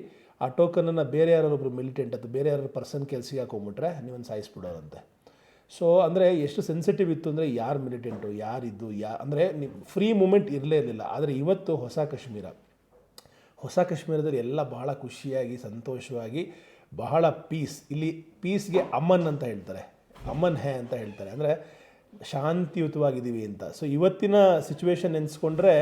ಆ ಟೋಕನನ್ನು ಬೇರೆ ಯಾರೊಬ್ಬರು ಮಿಲಿಟೆಂಟ್ ಅಥವಾ ಬೇರೆ ಯಾರು ಪರ್ಸನ್ ಕೆಲಸಕ್ಕೆ ಹಾಕೊಂಬಿಟ್ರೆ ನೀವೊಂದು ಸಾಯಿಸ್ಬಿಡೋರಂತೆ. ಸೊ ಅಂದರೆ ಎಷ್ಟು ಸೆನ್ಸಿಟಿವ್ ಇತ್ತು ಅಂದರೆ ಯಾರು ಮಿಲಿಟೆಂಟು ಯಾರಿದ್ದು ಅಂದರೆ ನೀವು ಫ್ರೀ ಮೂಮೆಂಟ್ ಇರಲೇ ಇರಲಿಲ್ಲ. ಆದರೆ ಇವತ್ತು ಹೊಸ ಕಾಶ್ಮೀರದಲ್ಲಿ ಎಲ್ಲ ಬಹಳ ಖುಷಿಯಾಗಿ ಸಂತೋಷವಾಗಿ ಬಹಳ ಪೀಸ್. ಇಲ್ಲಿ ಪೀಸ್ಗೆ ಅಮನ್ ಅಂತ ಹೇಳ್ತಾರೆ, ಅಮನ್ ಹೇ ಅಂತ ಹೇಳ್ತಾರೆ, ಅಂದರೆ ಶಾಂತಿಯುತವಾಗಿದ್ದೀವಿ ಅಂತ. ಸೊ ಇವತ್ತಿನ ಸಿಚುವೇಶನ್ ನೆನೆಸ್ಕೊಂಡ್ರೆ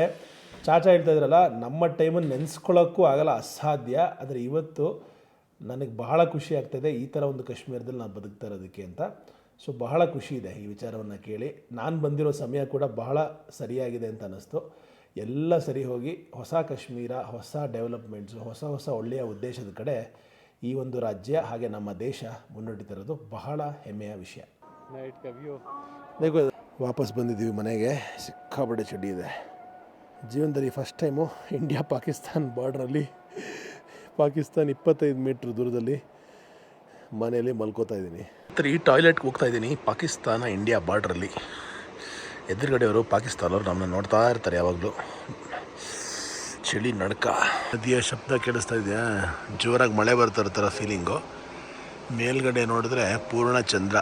ಚಾಚಾ ಹೇಳ್ತಾ ಇದ್ರಲ್ಲ, ನಮ್ಮ ಟೈಮನ್ನು ನೆನೆಸ್ಕೊಳ್ಳೋಕ್ಕೂ ಆಗಲ್ಲ, ಅಸಾಧ್ಯ. ಆದರೆ ಇವತ್ತು ನನಗೆ ಬಹಳ ಖುಷಿ ಆಗ್ತಾಯಿದೆ ಈ ಥರ ಒಂದು ಕಾಶ್ಮೀರದಲ್ಲಿ ನಾನು ಬದುಕ್ತಾ ಇರೋದಕ್ಕೆ ಅಂತ. ಸೊ ಬಹಳ ಖುಷಿ ಇದೆ ಈ ವಿಚಾರವನ್ನು ಕೇಳಿ. ನಾನು ಬಂದಿರೋ ಸಮಯ ಕೂಡ ಬಹಳ ಸರಿಯಾಗಿದೆ ಅಂತ ಅನ್ನಿಸ್ತು. ಎಲ್ಲ ಸರಿ ಹೋಗಿ ಹೊಸ ಕಾಶ್ಮೀರ, ಹೊಸ ಡೆವಲಪ್ಮೆಂಟ್ಸು, ಹೊಸ ಒಳ್ಳೆಯ ಉದ್ದೇಶದ ಕಡೆ ಈ ಒಂದು ರಾಜ್ಯ ಹಾಗೆ ನಮ್ಮ ದೇಶ ಮುನ್ನಡೆತಿರೋದು ಬಹಳ ಹೆಮ್ಮೆಯ ವಿಷಯ. ವಾಪಸ್ ಬಂದಿದ್ದೀವಿ ಮನೆಗೆ. ಸಿಕ್ಕಾಪಟ್ಟೆ ಚಳಿ ಇದೆ. ಜೀವನದಲ್ಲಿ ಫಸ್ಟ್ ಟೈಮು ಇಂಡಿಯಾ ಪಾಕಿಸ್ತಾನ್ ಬಾರ್ಡ್ರಲ್ಲಿ, ಪಾಕಿಸ್ತಾನ್ 25 ಮೀಟ್ರ್ ದೂರದಲ್ಲಿ ಮನೆಯಲ್ಲಿ ಮಲ್ಕೋತಾ ಇದ್ದೀನಿ. ಈ ಟಾಯ್ಲೆಟ್ಗೆ ಹೋಗ್ತಾ ಇದ್ದೀನಿ ಪಾಕಿಸ್ತಾನ ಇಂಡಿಯಾ ಬಾರ್ಡ್ರಲ್ಲಿ. ಎದುರುಗಡೆಯವರು ಪಾಕಿಸ್ತಾನವರು ನಮ್ಮನ್ನ ನೋಡ್ತಾ ಇರ್ತಾರೆ ಯಾವಾಗಲೂ. ಚಳಿ ನಡ್ಕ, ನದಿಯ ಶಬ್ದ ಕೇಳಿಸ್ತಾ ಇದೆಯಾ, ಜೋರಾಗಿ ಮಳೆ ಬರ್ತಾ ಇರ್ತಾರ ಫೀಲಿಂಗು. ಮೇಲ್ಗಡೆ ನೋಡಿದ್ರೆ ಪೂರ್ಣ ಚಂದ್ರ.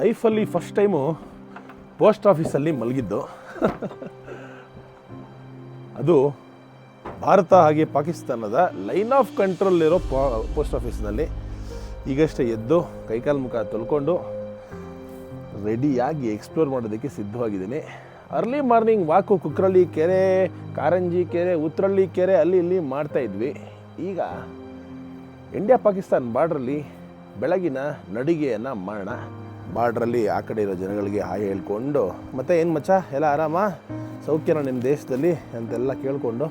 ಲೈಫಲ್ಲಿ ಫಸ್ಟ್ ಟೈಮು ಪೋಸ್ಟ್ ಆಫೀಸಲ್ಲಿ ಮಲಗಿದ್ದು. ಅದು ಭಾರತ ಹಾಗೆ ಪಾಕಿಸ್ತಾನದ ಲೈನ್ ಆಫ್ ಕಂಟ್ರೋಲ್ ಇರೋ ಪೋಸ್ಟ್ ಆಫೀಸ್ನಲ್ಲಿ. ಈಗಷ್ಟೇ ಎದ್ದು ಕೈಕಾಲು ಮುಖ ತೊಳ್ಕೊಂಡು ರೆಡಿಯಾಗಿ ಎಕ್ಸ್ಪ್ಲೋರ್ ಮಾಡೋದಕ್ಕೆ ಸಿದ್ಧವಾಗಿದ್ದೀನಿ. ಅರ್ಲಿ ಮಾರ್ನಿಂಗ್ ವಾಕು ಕುಕ್ರಳ್ಳಿ ಕೆರೆ, ಕಾರಂಜಿ ಕೆರೆ, ಉತ್ರಳ್ಳಿ ಕೆರೆ ಅಲ್ಲಿ ಇಲ್ಲಿ ಮಾಡ್ತಾಯಿದ್ವಿ. ಈಗ ಇಂಡಿಯಾ ಪಾಕಿಸ್ತಾನ್ ಬಾರ್ಡ್ರಲ್ಲಿ ಬೆಳಗಿನ ನಡಿಗೆಯನ್ನು ಮಾಡೋಣ. ಬಾರ್ಡ್ರಲ್ಲಿ ಆ ಕಡೆ ಇರೋ ಜನಗಳಿಗೆ ಹಾಯ್ ಹೇಳ್ಕೊಂಡು, ಮತ್ತು ಏನು ಮಚ್ಚ ಎಲ್ಲ ಆರಾಮ, ಸೌಖ್ಯನ ನಿಮ್ಮ ದೇಶದಲ್ಲಿ ಅಂತೆಲ್ಲ ಕೇಳಿಕೊಂಡು,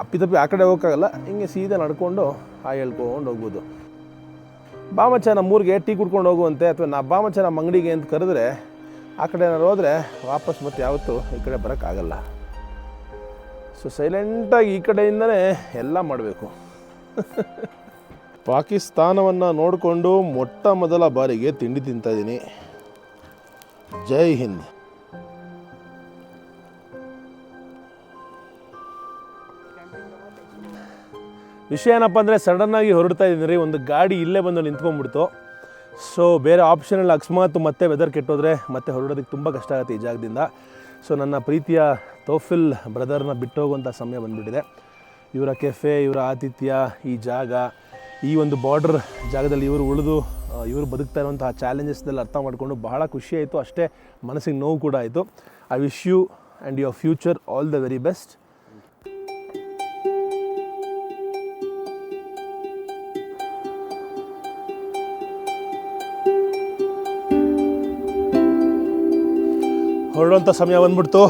ಅಪ್ಪಿತಪ್ಪಿ ಆ ಕಡೆ ಹೋಗೋಕ್ಕಾಗಲ್ಲ, ಹಿಂಗೆ ಸೀದಾ ನಡ್ಕೊಂಡು ಹಾಯ್ ಹೇಳ್ಕೊಂಡು ಹೋಗ್ಬೋದು. ಬಾ ಮಚ್ಚ ನಮ್ಮೂರಿಗೆ ಟೀ ಕುಡ್ಕೊಂಡು ಹೋಗುವಂತೆ, ಅಥವಾ ಬಾ ಮಚ್ಚ ನಮ್ಮ ಅಂಗಡಿಗೆ ಅಂತ ಕರೆದ್ರೆ ಆ ಕಡೆ ಏನಾದ್ರು ಹೋದರೆ ವಾಪಸ್ ಮತ್ತೆ ಯಾವತ್ತೂ ಈ ಕಡೆ ಬರೋಕ್ಕಾಗಲ್ಲ. ಸೊ ಸೈಲೆಂಟಾಗಿ ಈ ಕಡೆಯಿಂದನೇ ಎಲ್ಲ ಮಾಡಬೇಕು. ಪಾಕಿಸ್ತಾನವನ್ನು ನೋಡಿಕೊಂಡು ಮೊಟ್ಟ ಮೊದಲ ಬಾರಿಗೆ ತಿಂಡಿ ತಿಂತಾಯಿದ್ದೀನಿ. ಜೈ ಹಿಂದ್. ವಿಷಯ ಏನಪ್ಪ ಅಂದರೆ ಸಡನ್ನಾಗಿ ಹೊರಡ್ತಾ ಇದ್ದೀನಿ ರೀ. ಒಂದು ಗಾಡಿ ಇಲ್ಲೇ ಬಂದು ನಿಂತ್ಕೊಂಡ್ಬಿಡ್ತು. ಸೊ ಬೇರೆ ಆಪ್ಷನಲ್ಲಿ ಅಕಸ್ಮಾತ್ ಮತ್ತೆ ವೆದರ್ ಕೆಟ್ಟೋದ್ರೆ ಮತ್ತೆ ಹೊರಡೋದಕ್ಕೆ ತುಂಬ ಕಷ್ಟ ಆಗುತ್ತೆ ಈ ಜಾಗದಿಂದ. ಸೊ ನನ್ನ ಪ್ರೀತಿಯ ತೌಫಿಲ್ ಬ್ರದರ್ನ ಬಿಟ್ಟು ಹೋಗುವಂಥ ಸಮಯ ಬಂದುಬಿಟ್ಟಿದೆ. ಇವರ ಕೆಫೆ, ಇವರ ಆತಿಥ್ಯ, ಈ ಜಾಗ, ಈ ಒಂದು ಬಾರ್ಡರ್ ಜಾಗದಲ್ಲಿ ಇವರು ಬದುಕ್ತಾ ಇರುವಂತಹ ಚಾಲೆಂಜಸ್ನೆಲ್ಲ ಅರ್ಥ ಮಾಡಿಕೊಂಡು ಬಹಳ ಖುಷಿ ಆಯಿತು. ಅಷ್ಟೇ ಮನಸ್ಸಿಗೆ ನೋವು ಕೂಡ ಆಯಿತು. I wish you and your future all the very best. ಹೊರಡುವಂಥ ಸಮಯ ಬಂದ್ಬಿಡ್ತು.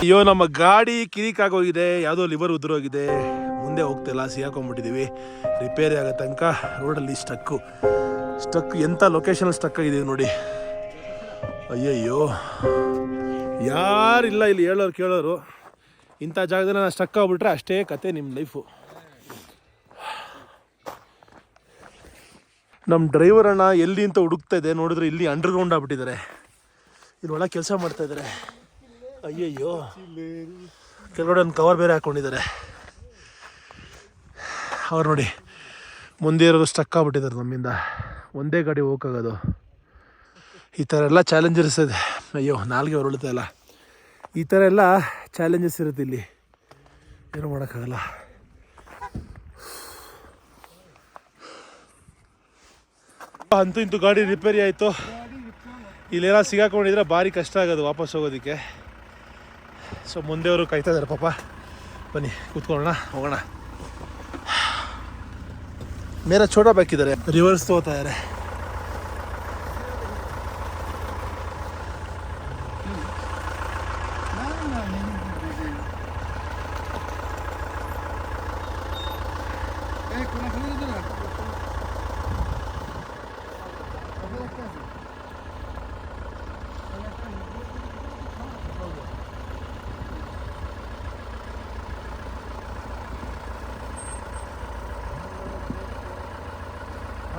ಅಯ್ಯೋ ನಮ್ಮ ಗಾಡಿ ಕಿರಿಕಾಗೋಗಿದೆ, ಯಾವುದೋ ಲಿವರ್ ಉದುರೋಗಿದೆ, ಮುಂದೆ ಹೋಗ್ತಿಲ್ಲ, ಸಿಗಾಕೊಂಡ್ಬಿಟ್ಟಿದ್ದೀವಿ. ರಿಪೇರಿ ಆಗೋ ತನಕ ರೋಡಲ್ಲಿ ಸ್ಟಕ್ ಎಂಥ ಲೊಕೇಶನ್ ಸ್ಟಕ್ ಆಗಿದ್ದೀವಿ ನೋಡಿ. ಅಯ್ಯಯ್ಯೋ, ಯಾರಿಲ್ಲ ಇಲ್ಲಿ ಹೇಳೋರು ಕೇಳೋರು. ಇಂಥ ಜಾಗದಲ್ಲಿ ನಾನು ಸ್ಟಕ್ ಆಗ್ಬಿಟ್ರೆ ಅಷ್ಟೇ ಕತೆ ನಿಮ್ಮ ಲೈಫು. ನಮ್ಮ ಡ್ರೈವರ್ ಅಣ್ಣ ಎಲ್ಲಿ ಅಂತ ಹುಡುಕ್ತಾ ಇದೆ, ನೋಡಿದ್ರೆ ಇಲ್ಲಿ ಅಂಡರ್ಗ್ರೌಂಡ್ ಆಗ್ಬಿಟ್ಟಿದ್ದಾರೆ, ಇಲ್ಲಿ ಒಳಗೆ ಕೆಲಸ ಮಾಡ್ತಾಯಿದ್ದಾರೆ. ಅಯ್ಯಯ್ಯೋ, ಕೆಳಗಡೆ ಒಂದು ಕವರ್ ಬೇರೆ ಹಾಕ್ಕೊಂಡಿದ್ದಾರೆ. ಅವ್ರು ನೋಡಿ ಮುಂದೆ ಇರೋದು ಸ್ಟಕ್ ಆಗ್ಬಿಟ್ಟಿದ್ದಾರೆ, ನಮ್ಮಿಂದ ಒಂದೇ ಗಾಡಿ ಹೋಗೋಕ್ಕಾಗೋದು. ಈ ಥರ ಎಲ್ಲ ಚಾಲೆಂಜಸ್ ಇದೆ. ಅಯ್ಯೋ, ನಾಲ್ಗೆ ಹೊರಳುತ್ತಾ ಇಲ್ಲ. ಈ ಥರ ಎಲ್ಲ ಚಾಲೆಂಜಸ್ ಇರುತ್ತೆ ಇಲ್ಲಿ, ಏನೂ ಮಾಡೋಕ್ಕಾಗಲ್ಲ. ಅಂತೂ ಇಂತೂ ಗಾಡಿ ರಿಪೇರಿ ಆಯಿತು. ಇಲ್ಲೆಲ್ಲ ಸಿಗಾಕೊಂಡಿದ್ರೆ ಭಾರಿ ಕಷ್ಟ ಆಗೋದು ವಾಪಸ್ ಹೋಗೋದಕ್ಕೆ. ಸೊ ಮುಂದೆ ಅವರು ಕಾಯ್ತಾ ಇದ್ದಾರೆ ಪಾಪ. ಬನ್ನಿ ಕೂತ್ಕೊಳ್ಳೋಣ, ಹೋಗೋಣ. ಮೇರಾ ಛೋಟಾ ಬಾಕಿದ್ದಾರೆ, ರಿವರ್ಸ್ ತಗೋತಾ ಇದ್ದಾರೆ.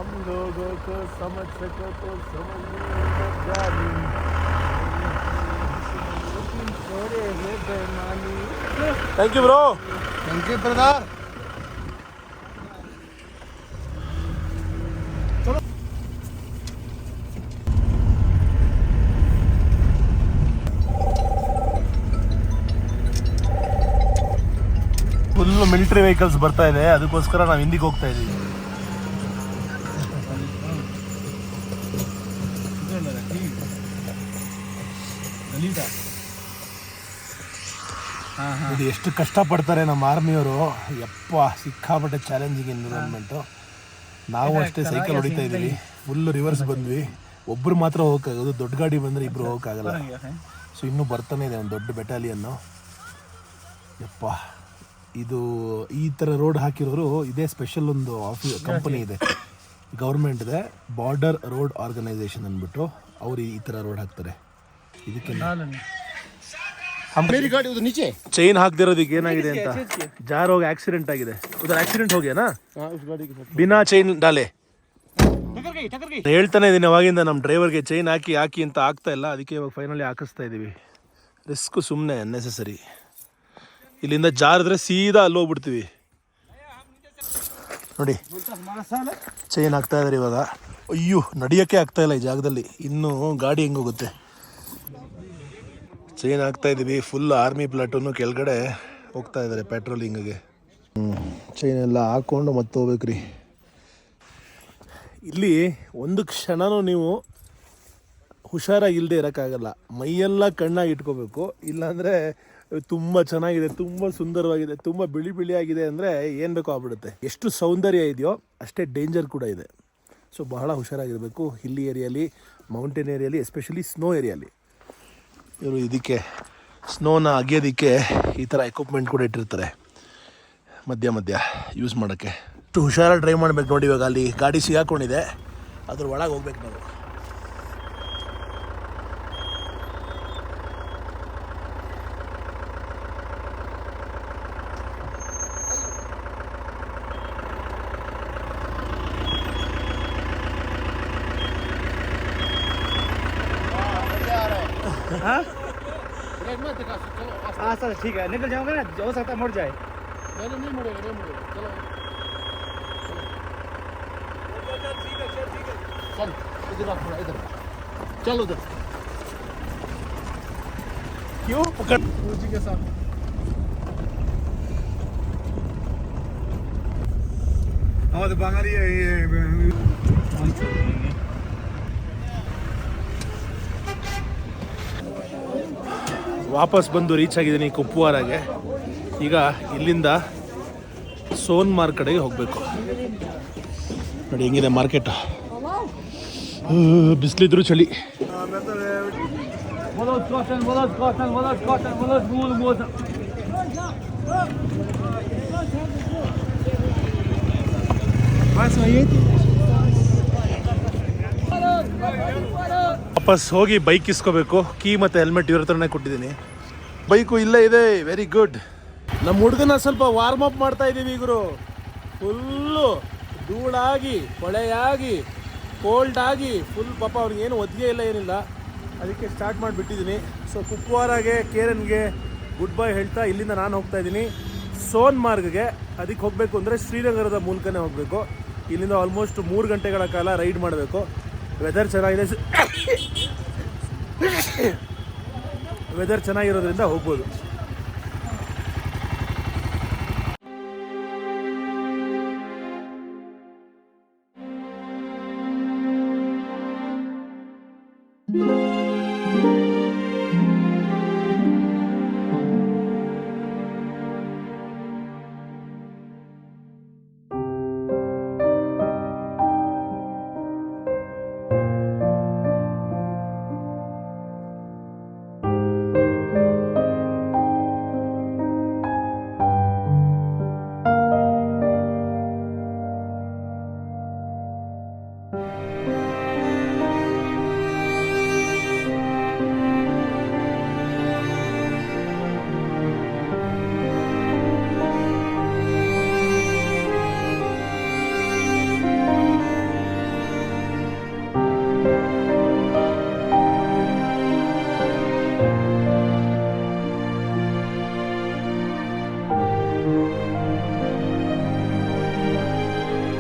हम लोगों को समझ सको तो समझ thank you bro. Thank you brother. Full military vehicles ಬರ್ತಾ ಇದೆ, ಅದಕ್ಕೋಸ್ಕರ ನಾವು ಹಿಂದಿಗೆ ಹೋಗ್ತಾ ಇದ್ದೀವಿ. ಇದು ಎಷ್ಟು ಕಷ್ಟಪಡ್ತಾರೆ ನಮ್ಮ ಆರ್ಮಿಯವರು. ಯಪ್ಪ, ಸಿಕ್ಕಾಪಟ್ಟೆ ಚಾಲೆಂಜಿಂಗ್ ಎನ್ವಿರಾನ್ಮೆಂಟು. ನಾವು ಅಷ್ಟೇ ಸೈಕಲ್ ಹೊಡಿತಾ ಇದ್ದೀವಿ, ಫುಲ್ ರಿವರ್ಸ್ ಬಂದ್ವಿ. ಒಬ್ಬರು ಮಾತ್ರ ಹೋಗೋಕ್ಕಾಗೋದು, ದೊಡ್ಡ ಗಾಡಿ ಬಂದರೆ ಇಬ್ಬರು ಹೋಗೋಕ್ಕಾಗಲ್ಲ. ಸೊ ಇನ್ನೂ ಬರ್ತಾನೆ ಇದೆ ಒಂದು ದೊಡ್ಡ ಬೆಟಾಲಿಯನ್ನು. ಯಪ್ಪ, ಇದು ಈ ಥರ ರೋಡ್ ಹಾಕಿರೋರು, ಇದೇ ಸ್ಪೆಷಲ್ ಒಂದು ಕಂಪನಿ ಇದೆ, ಗೌರ್ಮೆಂಟ್ ಇದೆ, ಬಾರ್ಡರ್ ರೋಡ್ ಆರ್ಗನೈಸೇಷನ್ ಅಂದ್ಬಿಟ್ಟು ಅವರು ಈ ಥರ ರೋಡ್ ಹಾಕ್ತಾರೆ. ಇದಕ್ಕೆ मेरी गाड़ी उधर नीचे. ಚೈನ್ ಹಾಕ್ದಿರೋದಕ್ಕೆ ಏನಾಗಿದೆ ಅಂತ ಜಾರೋಗಿ ಆಕ್ಸಿಡೆಂಟ್ ಆಗಿದೆ. ಉದರ್ ಆಕ್ಸಿಡೆಂಟ್ ಹೋಗ್ಯಾನಾ उस गाड़ी के ಬಿನಾ ಚೈನ್ ಡಾಲೆ. ಹೇಳ್ತಾನೆ ಇದೀನಿ ಅವಾಗಿಂದ ನಮ್ಮ ಡ್ರೈವರ್ಗೆ ಚೈನ್ ಹಾಕಿ ಅಂತ ಆಗ್ತಾ ಇಲ್ಲ. ಅದಕ್ಕೆ ಇವಾಗ ಫೈನಲಿ ಹಾಕಿಸ್ತಾ ಇದ್ದೀವಿ. ರಿಸ್ಕ್ ಸುಮ್ಮನೆ ಅನ್ನೆಸೆಸರಿ. ಇಲ್ಲಿಂದ ಜಾರಿದ್ರೆ ಸೀದಾ ಅಲ್ಲಿ ಹೋಗ್ಬಿಡ್ತೀವಿ ನೋಡಿ. ಚೈನ್ ಹಾಕ್ತಾ ಇದ್ದಾರೆ ಇವಾಗ. ಅಯ್ಯೋ, ನಡಿಯೋಕ್ಕೆ ಆಗ್ತಾ ಇಲ್ಲ ಈ ಜಾಗದಲ್ಲಿ. ಇನ್ನೂ ಗಾಡಿ ಹೆಂಗೆ ಹೋಗುತ್ತೆ. ಚೈನ್ ಹಾಕ್ತಾ ಇದ್ದೀವಿ. ಫುಲ್ ಆರ್ಮಿ ಪ್ಲಾಟೂನು ಕೆಳಗಡೆ ಹೋಗ್ತಾ ಇದ್ದಾರೆ ಪೆಟ್ರೋಲಿಂಗಿಗೆ. ಚೈನ್ ಎಲ್ಲ ಹಾಕ್ಕೊಂಡು ಮತ್ತೆ ಹೋಗ್ಬೇಕ್ರಿ. ಇಲ್ಲಿ ಒಂದು ಕ್ಷಣನೂ ನೀವು ಹುಷಾರಾಗಿಲ್ಲದೆ ಇರೋಕ್ಕಾಗಲ್ಲ. ಮೈಯೆಲ್ಲ ಕಣ್ಣಾಗಿ ಇಟ್ಕೋಬೇಕು, ಇಲ್ಲಾಂದರೆ ತುಂಬ ಚೆನ್ನಾಗಿದೆ, ತುಂಬ ಸುಂದರವಾಗಿದೆ, ತುಂಬ ಬಿಳಿಯಾಗಿದೆ ಅಂದರೆ ಏನು ಬೇಕೋ ಆಗ್ಬಿಡುತ್ತೆ. ಎಷ್ಟು ಸೌಂದರ್ಯ ಇದೆಯೋ ಅಷ್ಟೇ ಡೇಂಜರ್ ಕೂಡ ಇದೆ. ಸೊ ಬಹಳ ಹುಷಾರಾಗಿರಬೇಕು ಹಿಲ್ಲಿ ಏರಿಯಲ್ಲಿ, ಮೌಂಟೇನ್ ಏರಿಯಲ್ಲಿ, ಎಸ್ಪೆಷಲಿ ಸ್ನೋ ಏರಿಯಲ್ಲಿ. ಇವರು ಇದಕ್ಕೆ ಸ್ನೋನ ಅಗಿಯೋದಕ್ಕೆ ಈ ಥರ ಎಕ್ವಿಪ್ಮೆಂಟ್ ಕೂಡ ಇಟ್ಟಿರ್ತಾರೆ ಮಧ್ಯ ಯೂಸ್ ಮಾಡೋಕ್ಕೆ. ಅಷ್ಟು ಹುಷಾರಾಗಿ ಡ್ರೈವ್ ಮಾಡಬೇಕು ನೋಡಿ. ಇವಾಗ ಅಲ್ಲಿ ಗಾಡಿ ಸಿಗಾಕೊಂಡಿದೆ, ಅದ್ರ ಒಳಗೆ ಹೋಗ್ಬೇಕು ನಾವು. हाँ सर ठीक है, निकल जाओगे ना, हो सकता है मुड़ जाए. नहीं मुड़ेगा. चलो चल इधर आ, थोड़ा इधर चल उधर. क्यों पकड़ जी के साथ. हमारे बांगाली ವಾಪಸ್ ಬಂದು ರೀಚ್ ಆಗಿದ್ದೀನಿ ಕುಪ್ವಾರಾಗೆ. ಈಗ ಇಲ್ಲಿಂದ ಸೋನ್ಮಾರ್ಗ್ ಕಡೆಗೆ ಹೋಗಬೇಕು. ನೋಡಿ ಹೆಂಗಿದೆ ಮಾರ್ಕೆಟ್. ಬಿಸಿಲಿದ್ರು ಚಳಿ. ವಾಪಸ್ ಹೋಗಿ ಬೈಕ್ ಇಸ್ಕೋಬೇಕು. ಕೀ ಮತ್ತು ಹೆಲ್ಮೆಟ್ ಇವ್ರ ಹತ್ರನೇ ಕೊಟ್ಟಿದ್ದೀನಿ. ಬೈಕು ಇಲ್ಲೇ ಇದೆ. Very good. ನಮ್ಮ ಹುಡುಗನ ಸ್ವಲ್ಪ ವಾರ್ಮ್ ಅಪ್ ಮಾಡ್ತಾ ಇದ್ದೀವಿ ಈಗರು. ಫುಲ್ಲು ಧೂಳಾಗಿ ಕೊಳೆಯಾಗಿ ಕೋಲ್ಡ್ ಆಗಿ ಫುಲ್ ಪಾಪ ಅವ್ರಿಗೇನು ಒದ್ಗೆ ಇಲ್ಲ ಏನಿಲ್ಲ, ಅದಕ್ಕೆ ಸ್ಟಾರ್ಟ್ ಮಾಡಿಬಿಟ್ಟಿದ್ದೀನಿ. ಸೊ ಕುಪ್ವಾರಾಗೆ ಕೇರನ್ಗೆ ಗುಡ್ ಬೈ ಹೇಳ್ತಾ ಇಲ್ಲಿಂದ ನಾನು ಹೋಗ್ತಾ ಇದ್ದೀನಿ ಸೋನ್ಮಾರ್ಗ್ಗೆ. ಅದಕ್ಕೆ ಹೋಗಬೇಕು ಅಂದರೆ ಶ್ರೀನಗರದ ಮೂಲಕನೇ ಹೋಗಬೇಕು. ಇಲ್ಲಿಂದ ಆಲ್ಮೋಸ್ಟ್ 3 ಗಂಟೆಗಳ ಕಾಲ ರೈಡ್ ಮಾಡಬೇಕು. ವೆದರ್ ಚೆನ್ನಾಗಿದೆ, ವೆದರ್ ಚೆನ್ನಾಗಿರೋದ್ರಿಂದ ಹೋಗ್ಬೋದು.